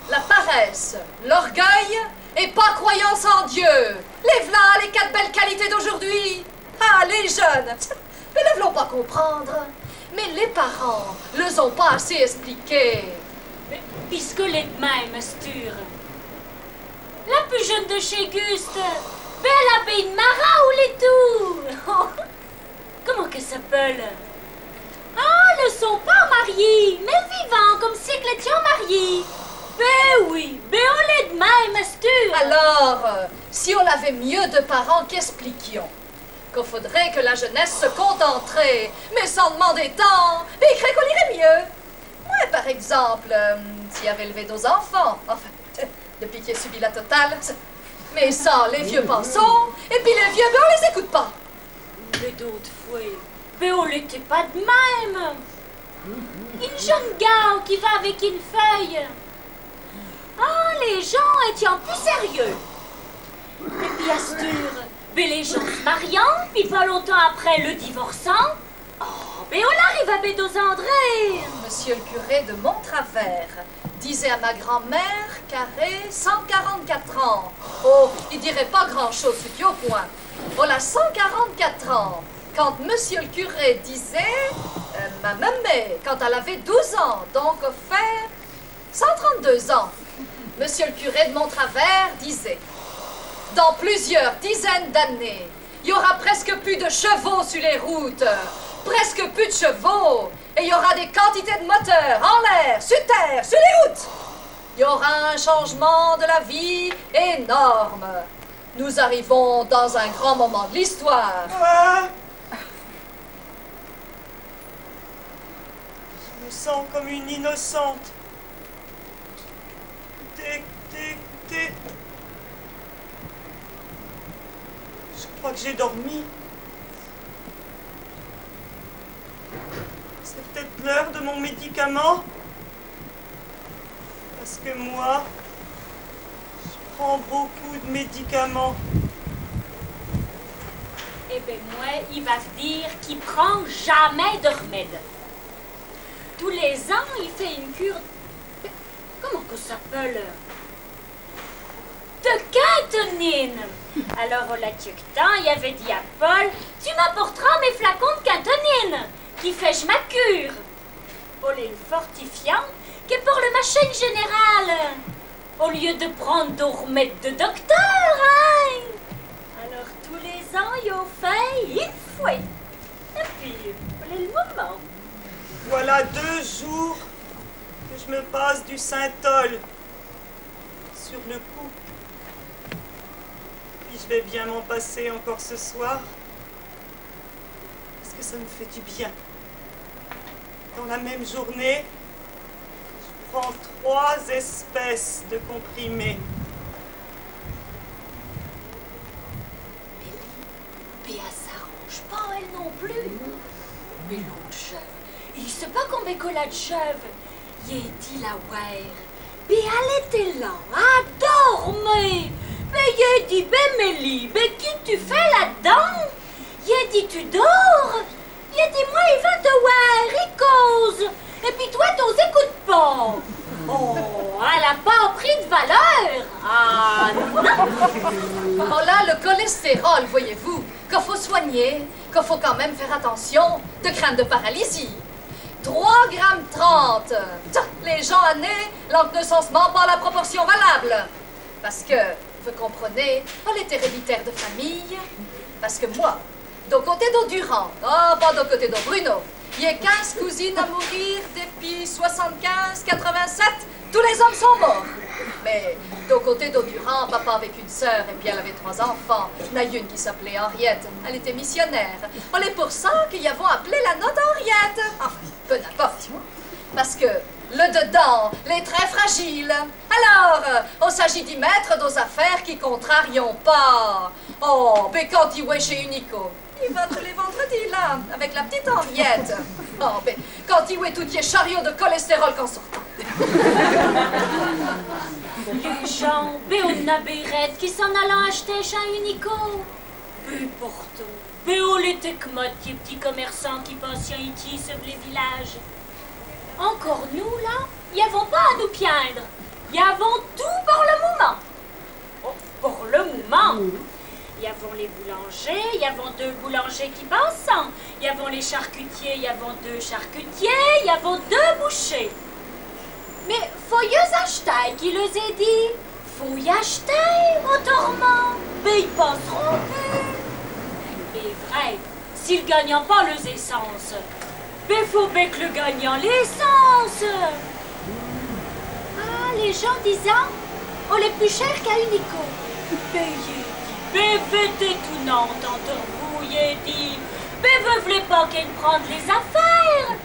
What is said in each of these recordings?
La paresse, l'orgueil et pas croyance en Dieu. Les v'là, les 4 belles qualités d'aujourd'hui. Ah, les jeunes, mais ne voulons pas comprendre. Mais les parents les ont pas assez expliqués. Mais puisque les de même, Stur. La plus jeune de chez Guste, ben elle a payé une Mara ou les tout. Comment qu'elle s'appelle? Ah, ne sont pas mariés, mais vivants comme si elles étaient mariés. Ben oui, ben on l'est de même, Stur. Alors, si on avait mieux de parents qu'expliquions, qu'il faudrait que la jeunesse se contenterait, mais sans demander tant, mais il crée qu'on irait mieux. Moi, par exemple, s'il avait élevé nos enfants, enfin, depuis qu'il a subi la totale, mais sans les vieux pensons, et puis les vieux, ben on les écoute pas. Mais d'autres fois, ben on l'était pas de même. Une jeune gare qui va avec une feuille. Ah, les gens étaient plus sérieux. Et puis à Stur, ben les gens se mariant, puis pas longtemps après le divorçant. Oh, ben on arrive à Bédosandré. Monsieur le curé de Montravers disait à ma grand-mère qu'avait 144 ans. Oh, il dirait pas grand-chose, ce qui est au point. Voilà 144 ans. Quand monsieur le curé disait, ma maman, quand elle avait 12 ans, donc fait 132 ans, monsieur le curé de Montravers disait, dans plusieurs dizaines d'années, il y aura presque plus de chevaux sur les routes, presque plus de chevaux, et il y aura des quantités de moteurs en l'air, sur terre, sur les routes. Il y aura un changement de la vie énorme. Nous arrivons dans un grand moment de l'histoire. Je me sens comme une innocente. Je crois que j'ai dormi. C'est peut-être l'heure de mon médicament. Parce que moi, je prends beaucoup de médicaments. Eh ben moi, il va se dire qu'il prend jamais de remède. Tous les ans, il fait une cure. Comment que ça s'appelle? De quintonine. Alors, au temps, il avait dit à Paul, tu m'apporteras mes flacons de quintonine, qui fait ma cure. Paul est une fortifiant, qui est pour le machin général. Au lieu de prendre de remèdes de docteur, hein. Alors, tous les ans, il a fait une fois. Et puis, voilà le moment. Voilà 2 jours que je me passe du Saint-Ol sur le coup. Puis je vais bien m'en passer encore ce soir. Parce que ça me fait du bien. Dans la même journée, je prends 3 espèces de comprimés. Mais elle s'arrange pas, elle non plus. Mais l'autre chèvre, il sait pas combien qu'on a de chèvres. Il a dit la ouais. Puis elle était là, à dormir. Mais il a dit, ben Mélie, ben qui tu fais là-dedans? Il a dit, tu dors? Il a dit, moi, il va te voir, il cause. Et puis toi, t'os écoutes pas. Oh, elle a pas pris de valeur. Ah, non. Oh là, le cholestérol, voyez-vous, qu'il faut soigner, qu'il faut quand même faire attention de crainte de paralysie. 3,30 grammes. Les gens nés l'ont ne sensement pas la proportion valable. Parce que, vous comprenez, elle est héréditaire de famille. Parce que moi, d'un côté d'Audurand, pas d'un côté de Bruno, il y a 15 cousines à mourir depuis 75, 87, tous les hommes sont morts. Mais d'un côté d'Audurand, papa avec une sœur et puis elle avait 3 enfants. Il y en a une qui s'appelait Henriette, elle était missionnaire. On est pour ça qu'ils y avons appelé la note Henriette. Enfin, peu n'importe. Parce que le dedans, les traits fragiles. Alors, on s'agit d'y mettre nos affaires qui contrarions pas. Oh, mais quand il est chez Unico, il va tous les vendredis, là, avec la petite Henriette. Oh, mais quand il est tout y est chariot de cholestérol qu'en sortant. Les gens, on a Bérette qui s'en allant acheter chez Unico. Mais pourtant, on les techmotes, les petits commerçants qui passent ici sur les villages. Encore nous, là, y avons pas à nous plaindre. Y avons tout pour le moment. Oh, pour le moment. Y avons les boulangers, y avons 2 boulangers qui passent. Y avons les charcutiers, y avons 2 charcutiers, y avons 2 bouchers. Mais faut y acheter, qui les a dit. Faut y acheter, autrement. Mais ils passeront plus. Mais vrai, s'ils gagnent pas les essences, mais faut bien que le gagnant l'essence. Ah, les gens disant, on est plus cher qu'à Unico. Mais faites étonnante entre vous, y est dit. Mais vous voulez pas qu'elle prenne les affaires.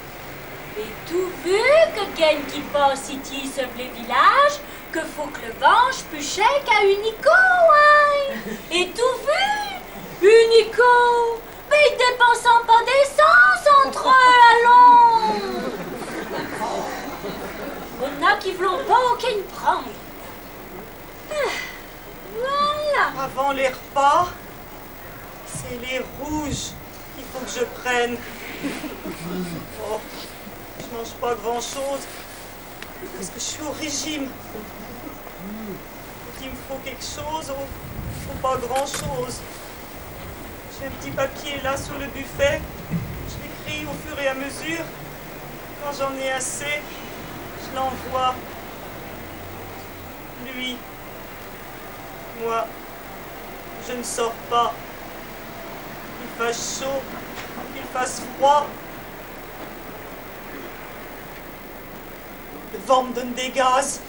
Et tout vu que gagne qui passe ici sur les villages, que faut que le venge plus cher qu'à Unico, hein. Et tout vu, Unico, mais ils dépensent pas d'essence entre eux, allons. On a qui voulont pas aucune prendre. Voilà. Avant les repas, c'est les rouges qu'il faut que je prenne. Oh, je mange pas grand-chose parce que je suis au régime. Il me faut quelque chose, ou il faut pas grand-chose. J'ai un petit papier là sur le buffet. Je l'écris au fur et à mesure. Quand j'en ai assez, je l'envoie. Lui, moi, je ne sors pas. Il fasse chaud, il fasse froid. Le vent me donne des gaz.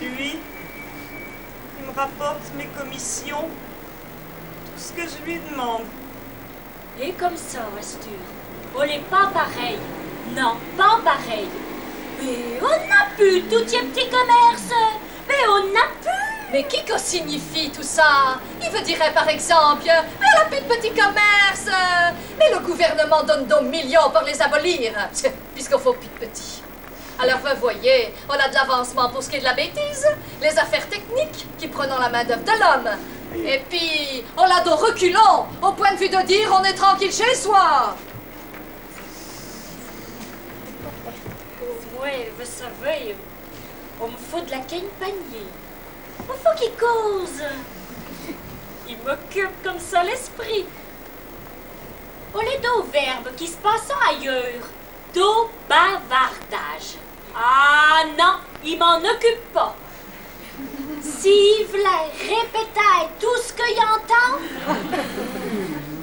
Lui, il me rapporte mes commissions, tout ce que je lui demande. Et comme ça, Astur, on n'est pas pareil. Non, pas pareil. Mais on n'a plus tous ces petits commerces. Mais on n'a plus. Mais qui que signifie tout ça? Il veut dire par exemple, mais on n'a plus de petits commerces. Mais le gouvernement donne donc millions pour les abolir, puisqu'il faut plus de petits. Alors vous voyez, on a de l'avancement pour ce qui est de la bêtise, les affaires techniques qui prennent la main-d'œuvre de l'homme. Et puis, on a de reculons au point de vue de dire on est tranquille chez soi. Ouais, vous savez, on me faut de la campagne. Il faut qu'il cause. Il m'occupe comme ça l'esprit. On est deux verbes qui se passent ailleurs. Deux bavardage. Ah non, il m'en occupe pas. S'il voulait répéter tout ce qu'il entend,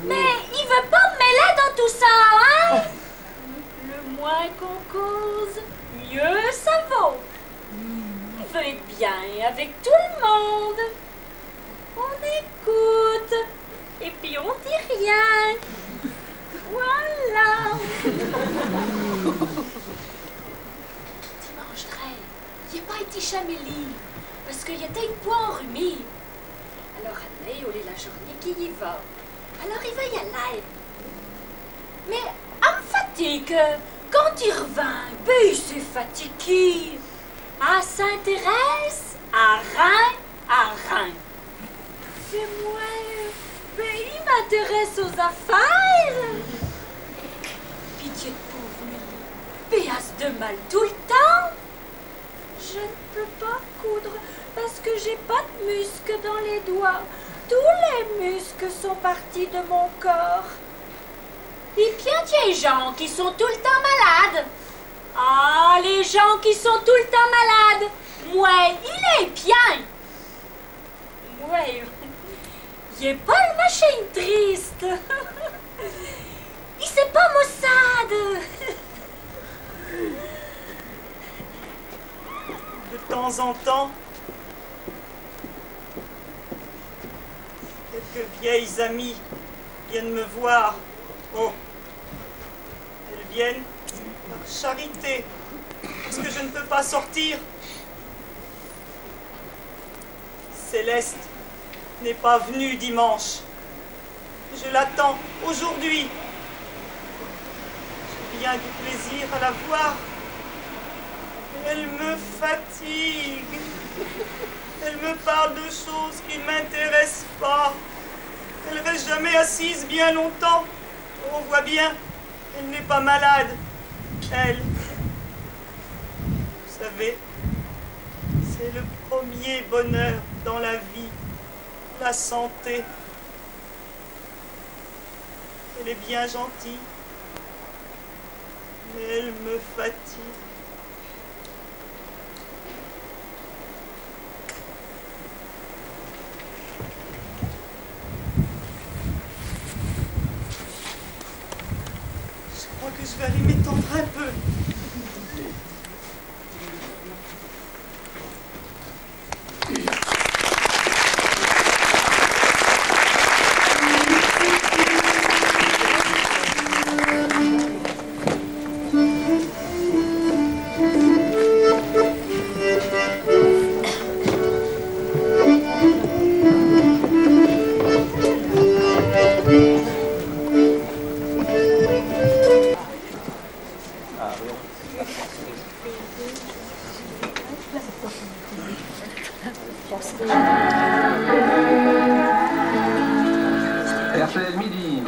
mais il veut pas me mêler dans tout ça, hein? Le moins qu'on cause, mieux ça vaut. Il veut être bien avec tout le monde. On écoute, et puis on dit rien. Voilà. Dimanche 13, il n'a pas été chamélie, parce qu'il était une poire enrhumée. Alors Anne, on est la journée qui y va. Alors il va y aller. Mais elle me fatigue. Quand il revint, ben il s'est fatigué. Elle s'intéresse à rien. Fais-moi, ben il m'intéresse aux affaires. Pitié de pauvre lui. Béasse de mal tout le temps. Je ne peux pas coudre parce que j'ai pas de muscles dans les doigts. Tous les muscles sont partis de mon corps. Et puis il y a des gens qui sont tout le temps malades. Ah, les gens qui sont tout le temps malades. Moi, il est bien. Moi, il est pas le machin triste. Il sait pas maussade. De temps en temps, quelques vieilles amies viennent me voir. Oh, elles viennent par charité, parce que je ne peux pas sortir. Céleste n'est pas venue dimanche. Je l'attends aujourd'hui. J'ai bien du plaisir à la voir. Elle me fatigue. Elle me parle de choses qui ne m'intéressent pas. Elle reste jamais assise bien longtemps. On voit bien, elle n'est pas malade. Elle. Vous savez, c'est le premier bonheur dans la vie, la santé. Elle est bien gentille, mais elle me fatigue. Je crois que je vais aller m'étendre un peu. RTL midi.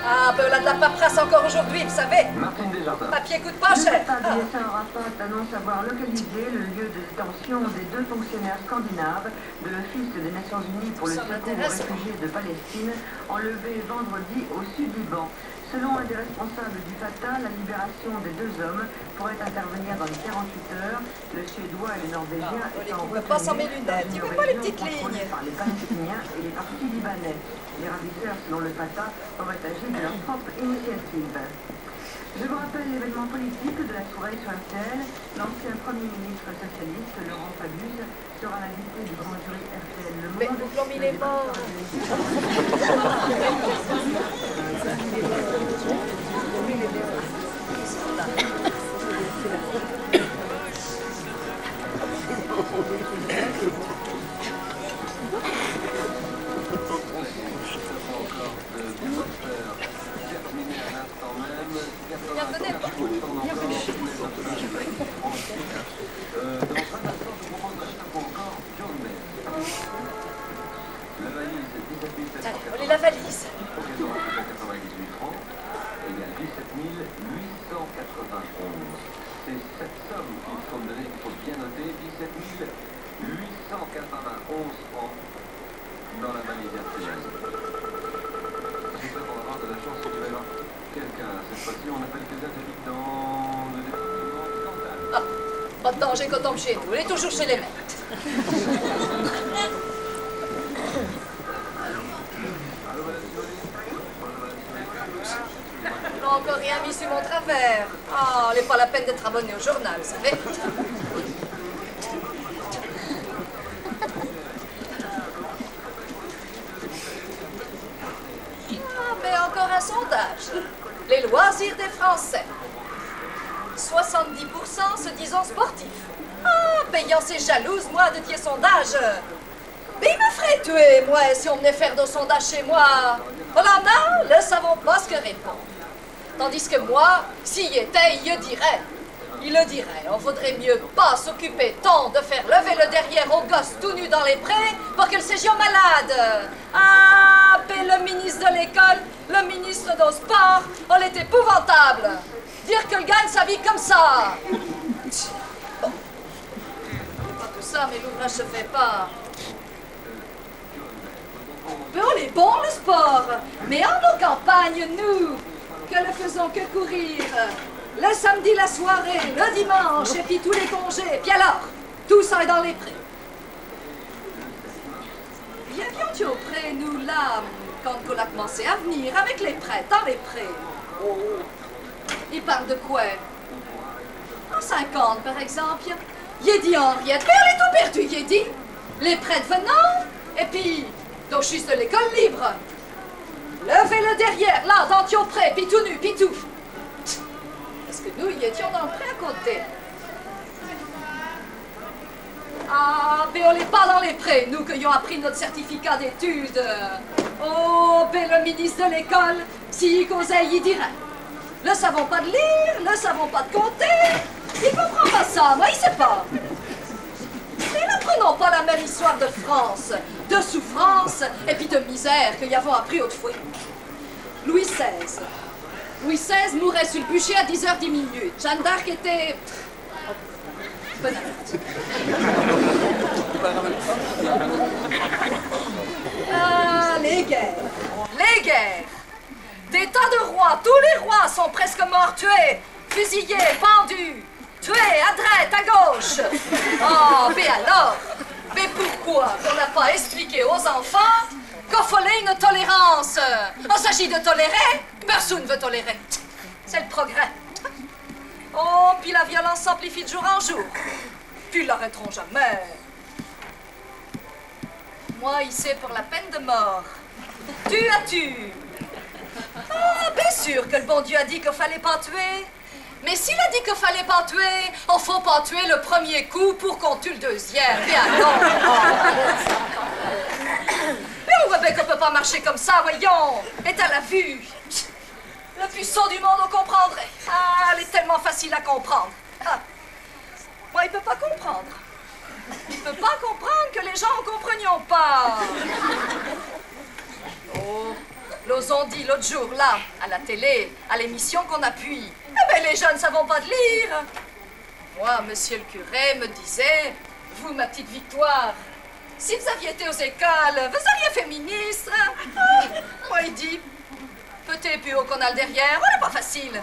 Ah, ben on a de la paperasse encore aujourd'hui, vous savez. Martine Desjardins. Papier coûte pas cher. Le médecin Arafat annonce avoir localisé le lieu de détention des 2 fonctionnaires scandinaves de l'Office des Nations Unies pour le Ça secours aux m'intéresse. réfugiés de Palestine, enlevés vendredi au sud Liban. Selon un des responsables du Fatah, la libération des 2 hommes pourrait intervenir dans les 48 heures. Le Suédois et le Norvégien étant il veut pas sans mes lunettes, il veut pas les petites lignes. par les Palestiniens et les partis libanais. Les ravisseurs, selon le Fatah, auraient agi de leur propre initiative. Je vous rappelle l'événement politique de la soirée sur RTL. L'ancien Premier ministre socialiste, Laurent Fabius, sera l'invité du grand jury RTL Le Monde. Mais vous plombez pas. Allez, la valise. Égale 17 891. C'est cette somme qu'il faut me donner, il faut bien noter, 17 891 francs dans la valise RTL. J'espère qu'on va avoir de la chance si tu vas y avoir quelqu'un. Cette fois-ci, on a quelques habitants de département Cantal. Ah, pas de danger quand on tombe chez nous. Elle est toujours chez les maîtres. On n'a encore rien mis sur mon travers. Ah, elle n'est pas la peine d'être abonné au journal, vous savez. Ah, mais encore un sondage. Les loisirs des Français. 70% se disant sportifs. Ah, payant c'est jalouse, moi, de tes sondages. Mais il me ferait tuer, moi, si on venait faire de sondage chez moi. Hollanda, ne savons pas ce que répondre. Tandis que moi, s'il y était, il le dirait. Il le dirait. On vaudrait mieux pas s'occuper tant de faire lever le derrière aux gosses tout nus dans les prés pour que le séjour malade. Ah, ben le ministre de l'école, le ministre du sport, on est épouvantable. Dire qu'il gagne sa vie comme ça. Bon. Pas tout ça, mais l'ouvrage se fait pas. Mais on est bon le sport. Mais en nos campagnes, nous, que ne faisons que courir. Le samedi, la soirée, le dimanche, et puis tous les congés. Et puis alors, tout ça est dans les prés. Bien avions-tu au pré, nous, là, quand on a commencé à venir, avec les prêts, dans les prés. Oh. Il parle de quoi? En 50, par exemple. Il dit Henriette, mais elle est tout perdu, il dit. Les prêtres venant, et puis, d'office de l'école libre. Levez-le derrière, là, dans Thiopré, puis tout nu, puis tout. Parce que nous y étions dans le pré à côté. Ah, mais on n'est pas dans les prés, nous qui ayons appris notre certificat d'études. Oh, ben le ministre de l'école, s'il causait, il dirait. Ne savons pas de lire, ne savons pas de compter. Il comprend pas ça, moi, il sait pas. Mais n'apprenons pas la même histoire de France, de souffrance et puis de misère que y avons appris autrefois. Louis XVI mourait sur le bûcher à 10h10. Jeanne d'Arc était... Bonne alerte. Ah, les guerres. Des tas de rois, tous les rois sont presque morts, tués, fusillés, pendus, tués à droite, à gauche. Oh, mais alors, mais pourquoi on n'a pas expliqué aux enfants qu'il fallait une tolérance? Il s'agit de tolérer, personne ne veut tolérer. C'est le progrès. Oh, puis la violence s'amplifie de jour en jour. Puis ils l'arrêteront jamais. Moi, ici, pour la peine de mort. Tu as tué. Ah, bien sûr que le bon Dieu a dit qu'il fallait pas tuer. Mais s'il a dit qu'il fallait pas tuer, il faut pas tuer le premier coup pour qu'on tue le deuxième. Bien non. Mais on voit bien qu'on peut pas marcher comme ça, voyons. Et à la vue. Le puissant du monde, on comprendrait. Ah, elle est tellement facile à comprendre. Ah. Moi, il peut pas comprendre. Il peut pas comprendre que les gens ne comprenions pas. Oh, nous ont dit l'autre jour, là, à la télé, à l'émission qu'on appuie. Eh bien, les jeunes ne savent pas de lire. Moi, monsieur le curé me disait, vous, ma petite Victoire, si vous aviez été aux écoles, vous auriez fait ministre. Ah, moi, il dit, peut-être plus haut qu'on a le derrière, on n'est pas facile.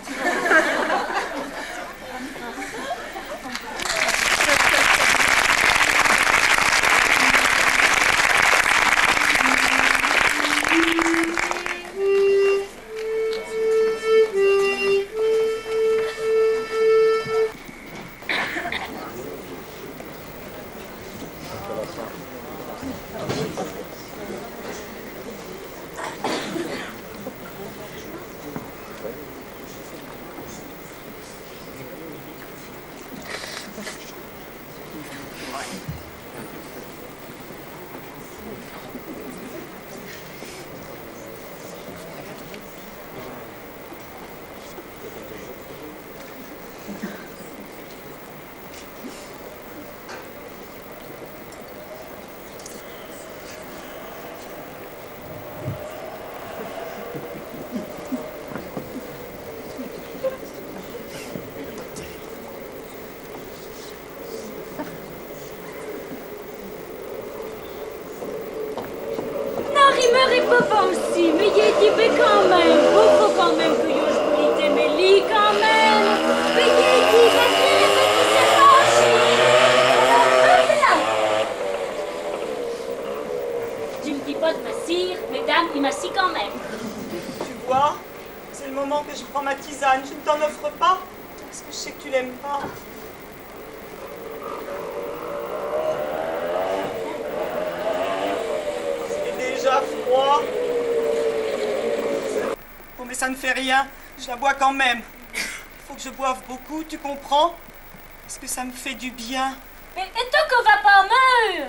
Papa aussi, mais il est dit, mais quand même, faut quand même que je voulais mais lui quand même. Mais il est dit, mais c'est fâché. Tu me dis pas de m'assire, mesdames, il m'assit quand même. Tu vois, c'est le moment que je prends ma tisane. Je ne t'en offre pas, parce que je sais que tu l'aimes pas. Froid. Oh, mais ça ne fait rien, je la bois quand même. Il faut que je boive beaucoup, tu comprends? Parce que ça me fait du bien. Mais et toi qu'on va pas meur?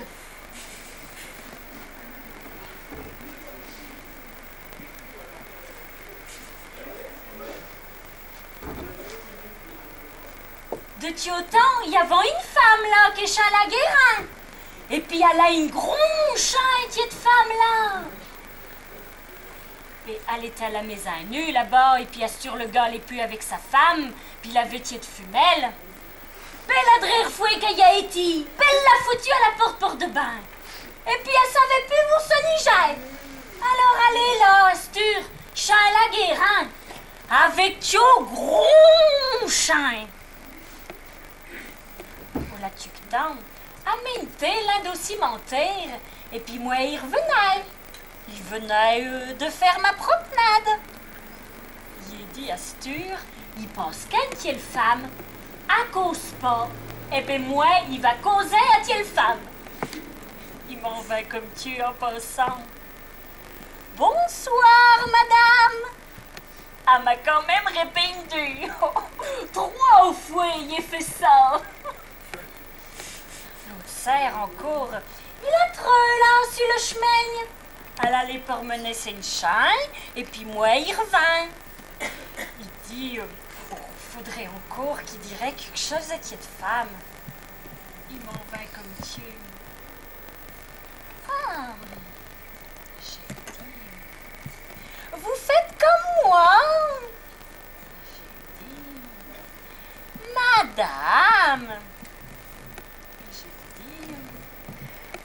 De Tiotan, il y avait une femme là qui est à la guérin. Et puis elle a une grosse de femme là. Et elle était à la maison nue là-bas, et puis elle sur le gars les plus avec sa femme, puis la vêtier de fumelle. Belle adrère fouet qu'elle y a été, belle l'a foutue à la porte de bain. Et puis elle savait plus où se niger. Alors elle est là, Astur, chien la guérin, avec Tio gros chien. On la tue que tant. Amène-t-elle l'un cimentaire, et puis moi, il revenait. Il venait de faire ma promenade. Il dit Astur, il pense qu'elle telle femme, à cause pas, et bien moi, il va causer à telle femme. Il m'en va comme tu en passant. Bonsoir, madame. Elle m'a quand même répondu. 3 fois, il a fait ça. L'autre serre encore. Il a trop là sur le chemin. Elle allait promener ses chaîne et puis moi, il revint. Il dit, faudrait encore qu'il dirait quelque chose à cette femme. Il m'en va comme Dieu. Ah, j'ai dit, vous faites comme moi. J'ai dit, madame. J'ai dit,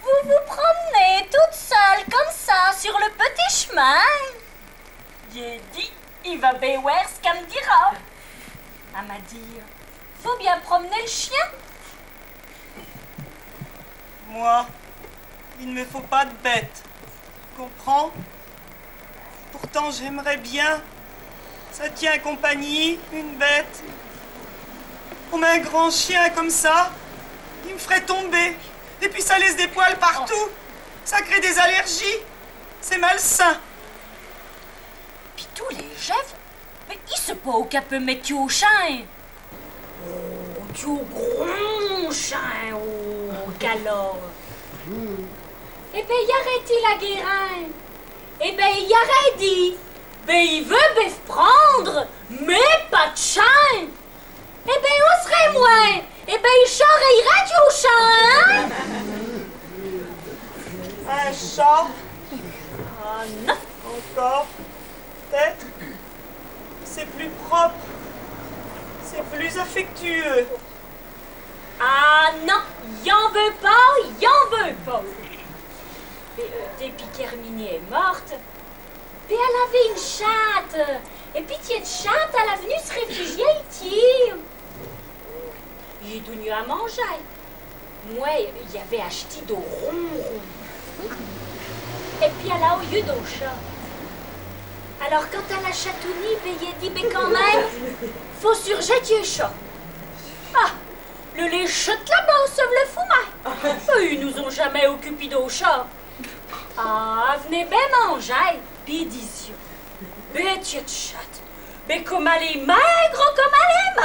vous vous promenez toute seule comme ça sur le petit chemin. J'ai dit, il va bien voir ce qu'elle me dira. Elle m'a dit, faut bien promener le chien. Moi, il ne me faut pas de bête. Tu comprends? Pourtant, j'aimerais bien. Ça tient compagnie, une bête. On a un grand chien comme ça, il me ferait tomber. Et puis ça laisse des poils partout. Ça crée des allergies. C'est malsain. Puis tous les chefs, mais il se pas au cap mettre au chien. Oh, tu gros chien, oh, galop. Eh ben, y aurait-il la guérin? Eh ben, y aurait dit. Ben, il veut bif prendre, mais pas de chien. Eh ben, on serait moins. Eh ben, il charrierait du chien, hein? Un chat, Ah non. encore. Peut-être. C'est plus propre. C'est plus affectueux. Ah non, y'en veut pas, y'en veut pas. Mais, depuis qu'Herminie est morte, puis elle avait une chatte. Et puis cette chatte, elle est venue se réfugier ici. Il est devenu à manger. Moi, il avait acheté de ronron. Et puis elle a eu d'eau chat. Alors quand elle a chatouillé, ben, il a dit, ben quand même, faut surjeter le chat. Ah, le lait chute là-bas, sauve le fumé. Ils nous ont jamais occupé d'eau chat. Ah, venez bien manger, puis dis-y. Ben, tiens, chatte. Ben, comme elle est maigre, comme elle est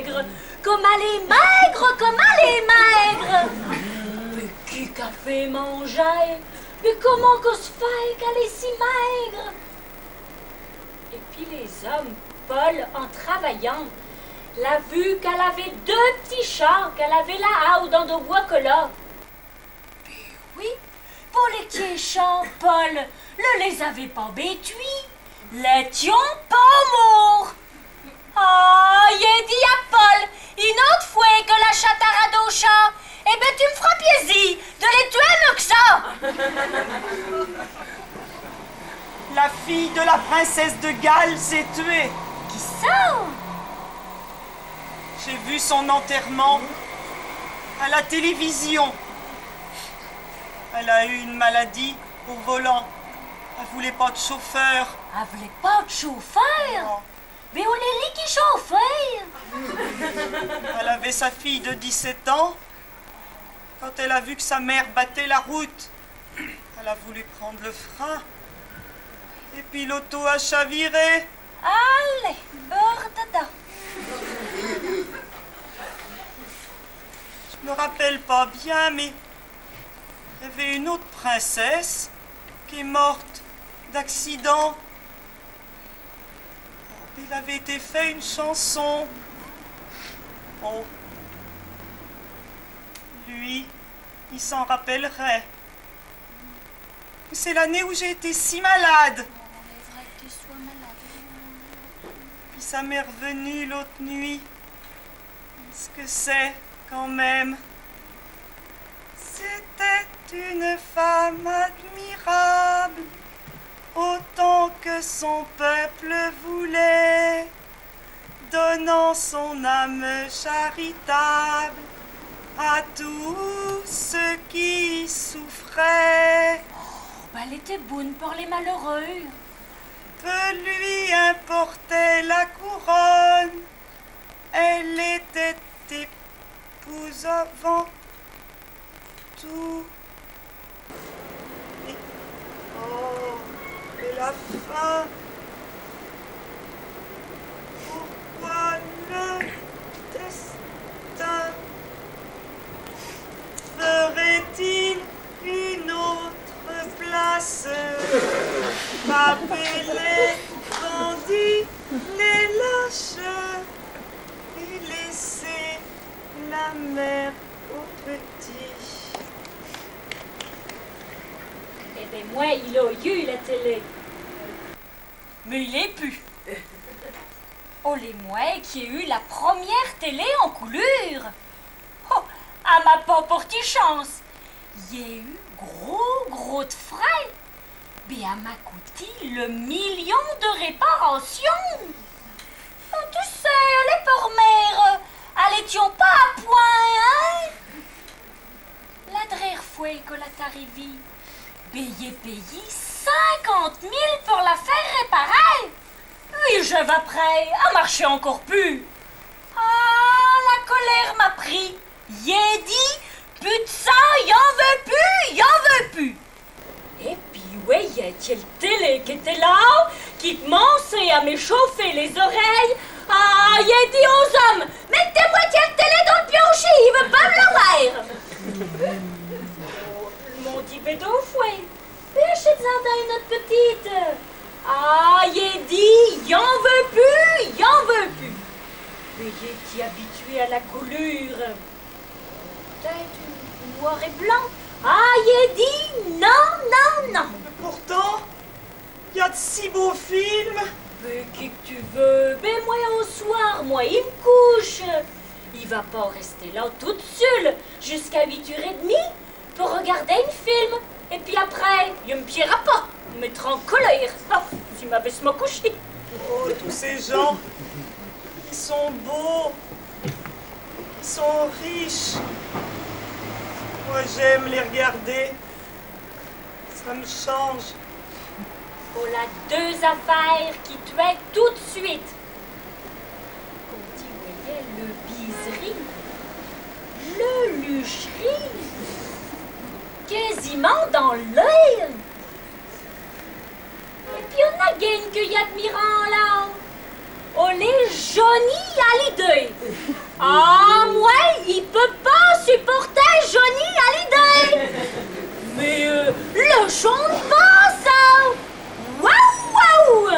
maigre. Comme elle est maigre, comme elle est maigre. Mais qui qu'a fait manger? Mais comment qu'on se fait qu'elle est si maigre? Et puis les hommes, Paul, en travaillant, l'a vu qu'elle avait 2 petits chats qu'elle avait là-haut dans de bois que là. Ben oui, pour les petits chats, Paul, ne les avait pas bétuis, les tiens pas morts. Ah, il a dit à Paul, une autre fois que la chatte a rado au chat, eh ben tu me feras plaisir de les tuer mieux que ça. La fille de la princesse de Galles s'est tuée. Qui ça? J'ai vu son enterrement à la télévision. Elle a eu une maladie au volant. Elle voulait pas de chauffeur. Elle voulait pas de chauffeur? Non. Mais on est qui chauffeur? Elle avait sa fille de 17 ans. Quand elle a vu que sa mère battait la route, elle a voulu prendre le frein. Et puis l'auto a chaviré. Allez, bord dedans. Je me rappelle pas bien, mais il y avait une autre princesse qui est morte d'accident. Il avait été fait une chanson. Oh. Lui, il s'en rappellerait. C'est l'année où j'ai été si malade. C'est vrai que tu sois malade. Puis ça m'est revenu l'autre nuit. Ce que c'est, quand même. C'était une femme admirable, autant que son peuple voulait, donnant son âme charitable à tous ceux qui souffraient. Ben, elle était bonne pour les malheureux. Peu lui importait la couronne, elle était épouse avant tout. Et, oh, la fin. Pourquoi le destin ferait-il une autre place? Ma belle bandit les lâches et laisser la mère au petit. Eh bien, moi, il a eu la télé. Mais il est plus. Oh, les moi qui ai eu la première télé en couleur. Oh, à ma pas porté chance. Il y a eu gros de frais. Mais à m'a coûté le million de réparations. Oh, tu sais, les pormères, elles étions pas à point, hein? La dernière fois que la arrivé, j'ai payé 50 000 pour la faire réparer. Oui, je vais prêt à marcher encore plus. Ah, la colère m'a pris. J'ai dit, putain, y'en veut plus. Et puis, ouais, y a quelle télé qui était là, qui commençait à m'échauffer les oreilles. Ah, j'ai dit aux hommes, mettez-moi quelle télé dans le piocher, il veut pas me l'avoir. Ils m'ont dit, mais deux fois, mais achetez-en une autre petite. Ah, j'ai dit, y'en veut plus. Mais j'ai été habituée à la couleur. Peut-être une noir et blanc. Ah, j'ai dit, non. Mais pourtant, il y a de si beaux films. Mais qui que tu veux? Ben moi au soir, moi il me couche. Il va pas rester là toute seule jusqu'à 8h30 pour regarder un film. Et puis après, il me piera pas. Il me mettra en colère. Ah, tu m'avais se me coucher. Oh, tous ces gens, ils sont beaux, ils sont riches. Moi, j'aime les regarder. Ça me change. Voilà deux affaires qui tuaient tout de suite. Quand tu voyais le biserie, le lucherie, quasiment dans l'œil. Et puis on a gagne qu'il y a admirant là. On est Johnny Hallyday. Ah, moi, il peut pas supporter Johnny Hallyday. Mais le chante pas ça. Waouh.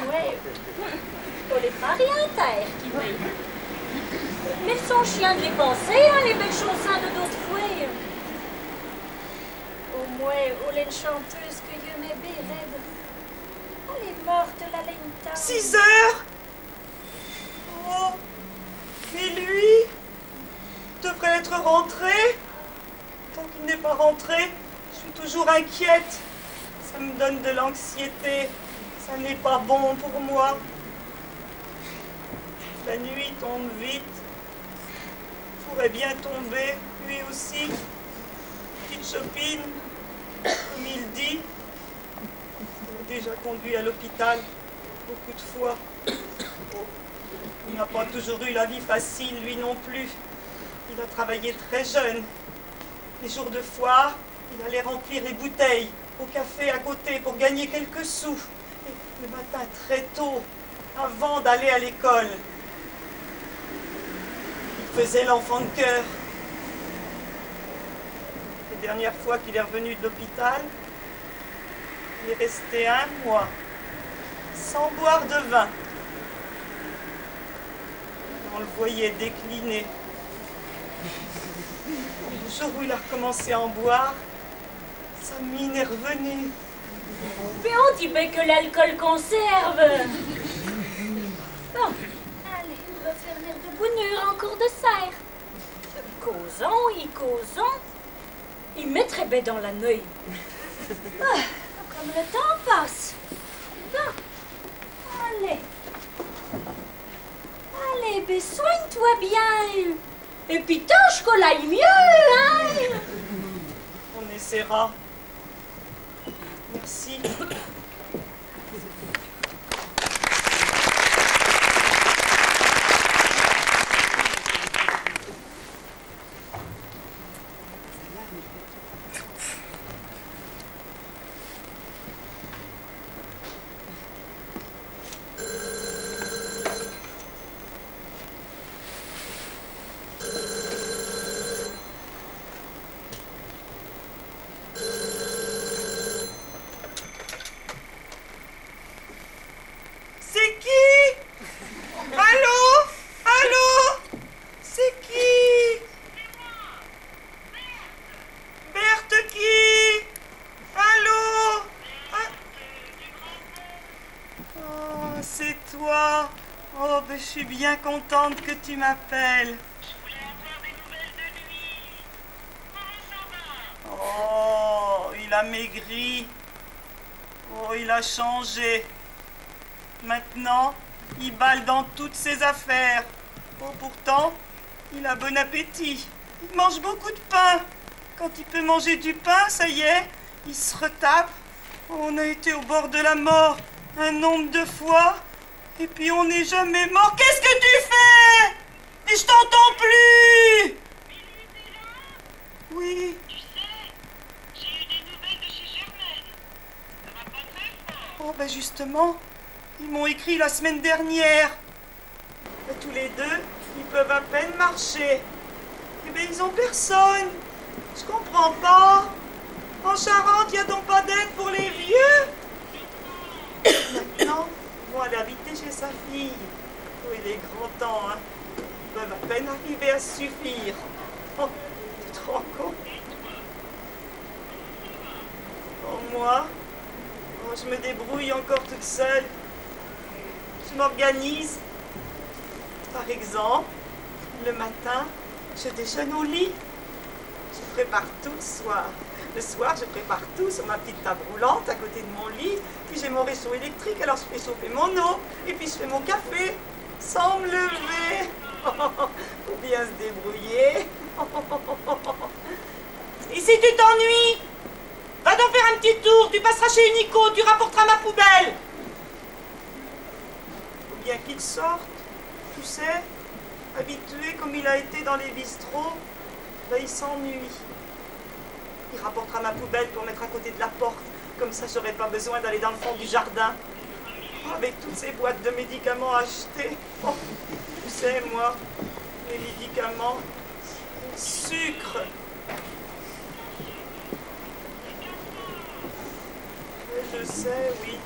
Ouais, on est pas rien à terre qui veille. Mais son chien de les penser, hein, les belles chansons de d'autres fois. Au moins, on est une chanteuse que je m'aimais raide. Elle est morte, la lenta. 6 heures. Oh, et lui devrait être rentré. Tant qu'il n'est pas rentré, je suis toujours inquiète. Ça me donne de l'anxiété. Ça n'est pas bon pour moi. La nuit tombe vite. Pourrait bien tomber, lui aussi. Petite Chopine, comme il dit. Il m'a déjà conduit à l'hôpital beaucoup de fois. Oh, il n'a pas toujours eu la vie facile, lui non plus. Il a travaillé très jeune. Les jours de foire, il allait remplir les bouteilles au café à côté pour gagner quelques sous. Et le matin très tôt, avant d'aller à l'école. Il faisait l'enfant de cœur. Les dernières fois qu'il est revenu de l'hôpital, il est resté 1 mois sans boire de vin. On le voyait décliner. Le jour où il a recommencé à en boire, sa mine est revenue. Mais on dit bien que l'alcool conserve. Bon, allez, on va faire l'air de bonheur en cours de serre. Causons. Il mettrait bien dans la nuit. Ah, comme le temps passe. Bon, allez. Allez, ben soigne-toi bien. Et puis tâche qu'on aille mieux, hein. On essaiera. Merci. Oh, c'est toi. Oh, ben, je suis bien contente que tu m'appelles. Je voulais avoir des nouvelles de lui. Comment ça va? Oh, il a maigri. Oh, il a changé. Maintenant, il balle dans toutes ses affaires. Oh, pourtant, il a bon appétit. Il mange beaucoup de pain. Quand il peut manger du pain, ça y est, il se retape. On a été au bord de la mort un nombre de fois, et puis on n'est jamais mort. Qu'est-ce que tu fais? Et je t'entends plus. Oui. Tu sais, j'ai eu des nouvelles de chez Germaine. Ça va pas très fort. Oh, ben justement, ils m'ont écrit la semaine dernière. Ben, tous les deux, ils peuvent à peine marcher. Eh bien, ils ont personne. Je comprends pas. En Charente, il n'y a donc pas d'aide pour les vieux. Maintenant, ils vont aller habiter chez sa fille. Oh, il est grand temps, hein. Ils peuvent à peine arriver à se suffire. Oh, tu te rends compte? Oh, moi, oh, je me débrouille encore toute seule. Je m'organise. Par exemple, le matin, je déjeune au lit. Je prépare tout le soir. Le soir, je prépare tout sur ma petite table roulante à côté de mon lit. Puis j'ai mon réchaud électrique, alors je fais chauffer mon eau. Et puis je fais mon café sans me lever. Faut bien se débrouiller. Et si tu t'ennuies, va donc faire un petit tour. Tu passeras chez Unico, tu rapporteras ma poubelle. Faut bien qu'il sorte. Tu sais, habitué comme il a été dans les bistrots, ben il s'ennuie. Il rapportera ma poubelle pour mettre à côté de la porte. Comme ça, j'aurai pas besoin d'aller dans le fond du jardin. Oh, avec toutes ces boîtes de médicaments achetées. Oh, tu sais, moi, les médicaments, sucre. Et je sais, oui.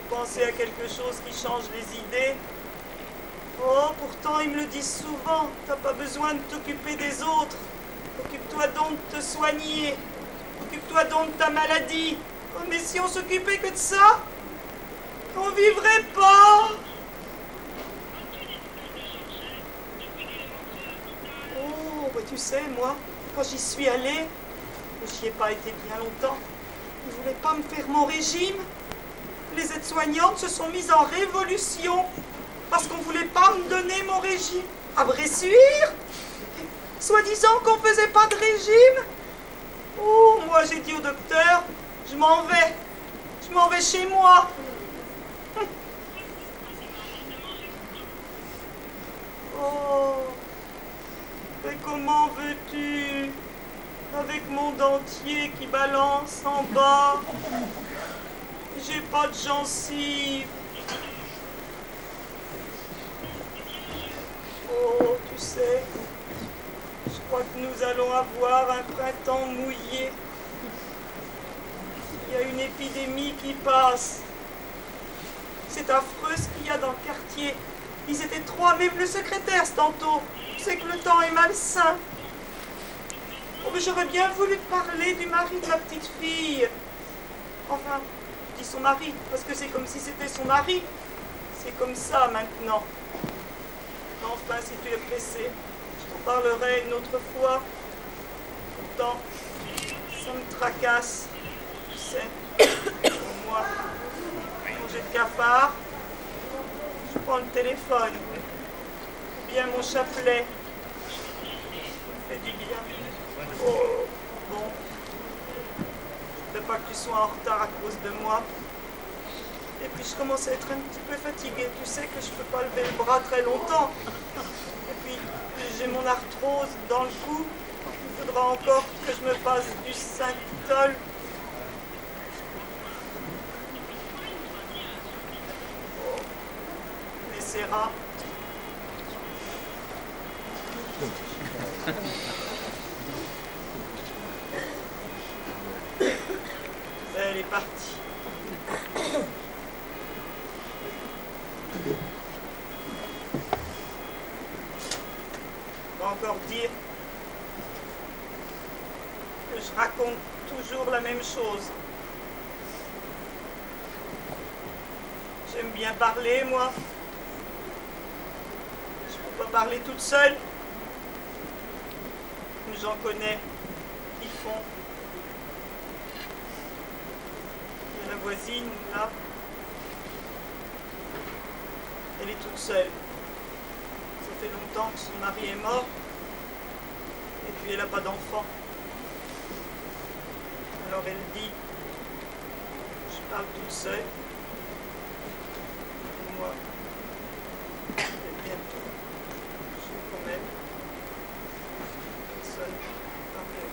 Penser à quelque chose qui change les idées. Oh, pourtant, ils me le disent souvent. T'as pas besoin de t'occuper des autres. Occupe-toi donc de te soigner. Occupe-toi donc de ta maladie. Oh, mais si on s'occupait que de ça, on vivrait pas. Oh, bah tu sais, moi, quand j'y suis allée, j'y ai pas été bien longtemps, ils voulaient pas me faire mon régime. Les aides-soignantes se sont mises en révolution parce qu'on voulait pas me donner mon régime. À Bressuire, soi-disant qu'on faisait pas de régime. Oh, moi j'ai dit au docteur, je m'en vais chez moi. Oh, mais comment veux-tu, avec mon dentier qui balance en bas, j'ai pas de gencives. Oh, tu sais, je crois que nous allons avoir un printemps mouillé. Il y a une épidémie qui passe. C'est affreux ce qu'il y a dans le quartier. Ils étaient trois, même le secrétaire, ce tantôt. C'est que le temps est malsain. Oh, mais j'aurais bien voulu te parler du mari de ma petite fille. Enfin, je dis son mari, parce que c'est comme si c'était son mari. C'est comme ça maintenant. Enfin, si tu es pressé, je t'en parlerai une autre fois. Pourtant, ça me tracasse. Tu sais, pour moi, quand j'ai le cafard, je prends le téléphone. Ou bien mon chapelet. Ça me fait du bien. Oh, bon. Je ne veux pas que tu sois en retard à cause de moi. Et puis je commence à être un petit peu fatiguée. Tu sais que je ne peux pas lever le bras très longtemps. Et puis j'ai mon arthrose dans le cou. Il faudra encore que je me fasse du Saint-Tol. Oh, on essaiera. Elle est partie. On va encore dire que je raconte toujours la même chose. J'aime bien parler, moi. Je peux pas parler toute seule. Mais j'en connais. Ils font. Il y a la voisine, là. Elle est toute seule. Ça fait longtemps que son mari est mort. Et puis elle n'a pas d'enfant. Alors elle dit, je parle toute seule. Et moi, bientôt, je vais quand même personne parler.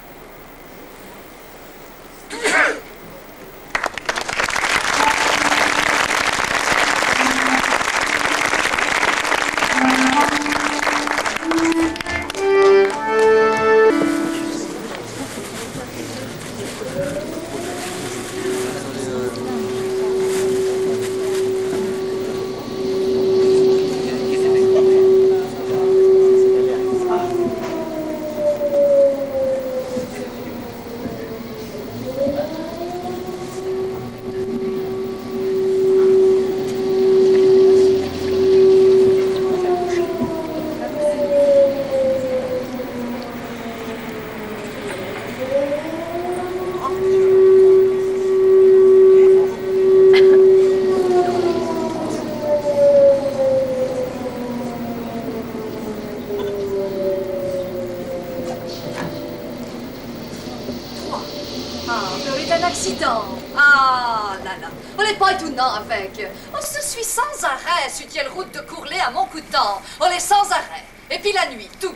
On se suit sans arrêt, sutielle route de Courlay à Montcoutan. On est sans arrêt. Et puis la nuit, tout.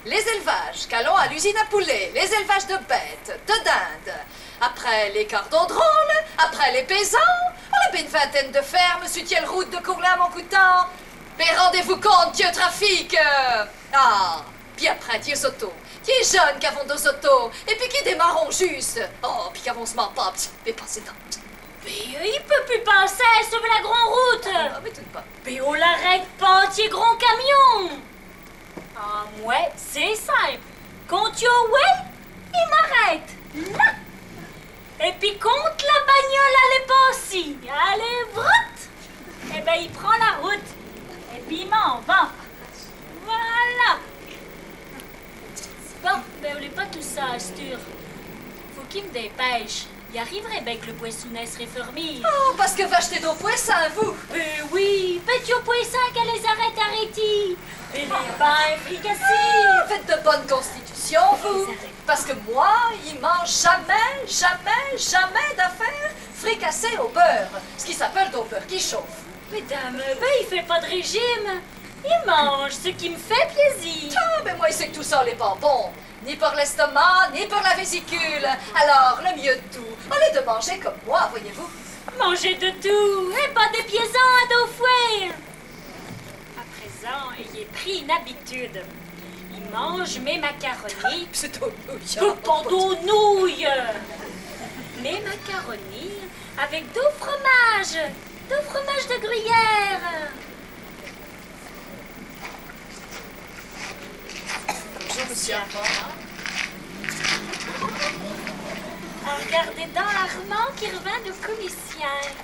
Les élevages, calons à l'usine à poulet, les élevages de bêtes, de dindes. Après les cordons drôles, après les paysans, on a une vingtaine de fermes, sutielle route de Courlay à Montcoutan. Mais rendez-vous compte, tieux trafic. Puis après, tieux autos. Tieux jeunes qui avons deux autos, et puis qui démarrons juste. Oh, puis qui avons se ment pas, mais passez dans. Mais il peut plus passer sur la grande route. Ah, mais tout pas. Mais on l'arrête pas, tiens grand camion. Ah, ouais, c'est simple. Quand tu ouais, il m'arrête. Là. Et puis quand la bagnole elle est passée, elle est vroute. Eh ben il prend la route. Et puis il m'en va. Voilà. Bon, ben on n'est pas tout ça, Astur. Faut qu'il me dépêche. Il arriverait bien que le poissonnet serait fermé. Oh, parce que vous achetez nos poissons, vous. Oui, faites au poisson qu'elle les arrête arrêtés. Et les bains fricassés. Faites de bonne constitution, vous. Parce que moi, il mange jamais d'affaires fricassées au beurre. Ce qui s'appelle au beurre qui chauffe. Mesdames, ben il fait pas de régime. Il mange ce qui me fait plaisir. Ah, mais moi, il sait que tout ça n'est pas bon. Ni pour l'estomac, ni pour la vésicule. Alors, le mieux de tout, on est de manger comme moi, voyez-vous. Manger de tout, et pas des piaisons à dos fouet. À présent, ayez pris une habitude. Il mange mes macaronis. C'est aux nouilles. Pas d'eau nouilles. Mes macaronis avec deux fromages de gruyère. Regardez dans Armand qui revint de commissaire.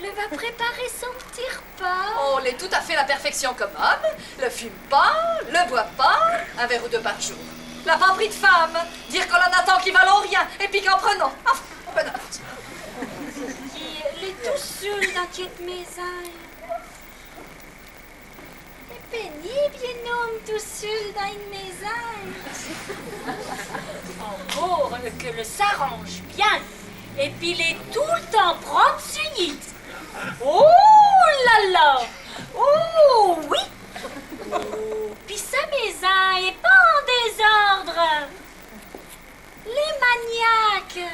Le va préparer son petit repas. On l'est tout à fait la perfection comme homme. Le fume pas, le boit pas, un verre ou deux par jour. La pris de femme, dire qu'on en attend qui valent rien, et puis qu'en prenons. Il est tout seul dans cette maison. Pénible, un homme tout seul dans une maison. Encore que le s'arrange bien. Et puis il est tout le temps propre suivi. Oh là là! Oh oui! Oh, puis sa maison est pas en désordre. Les maniaques.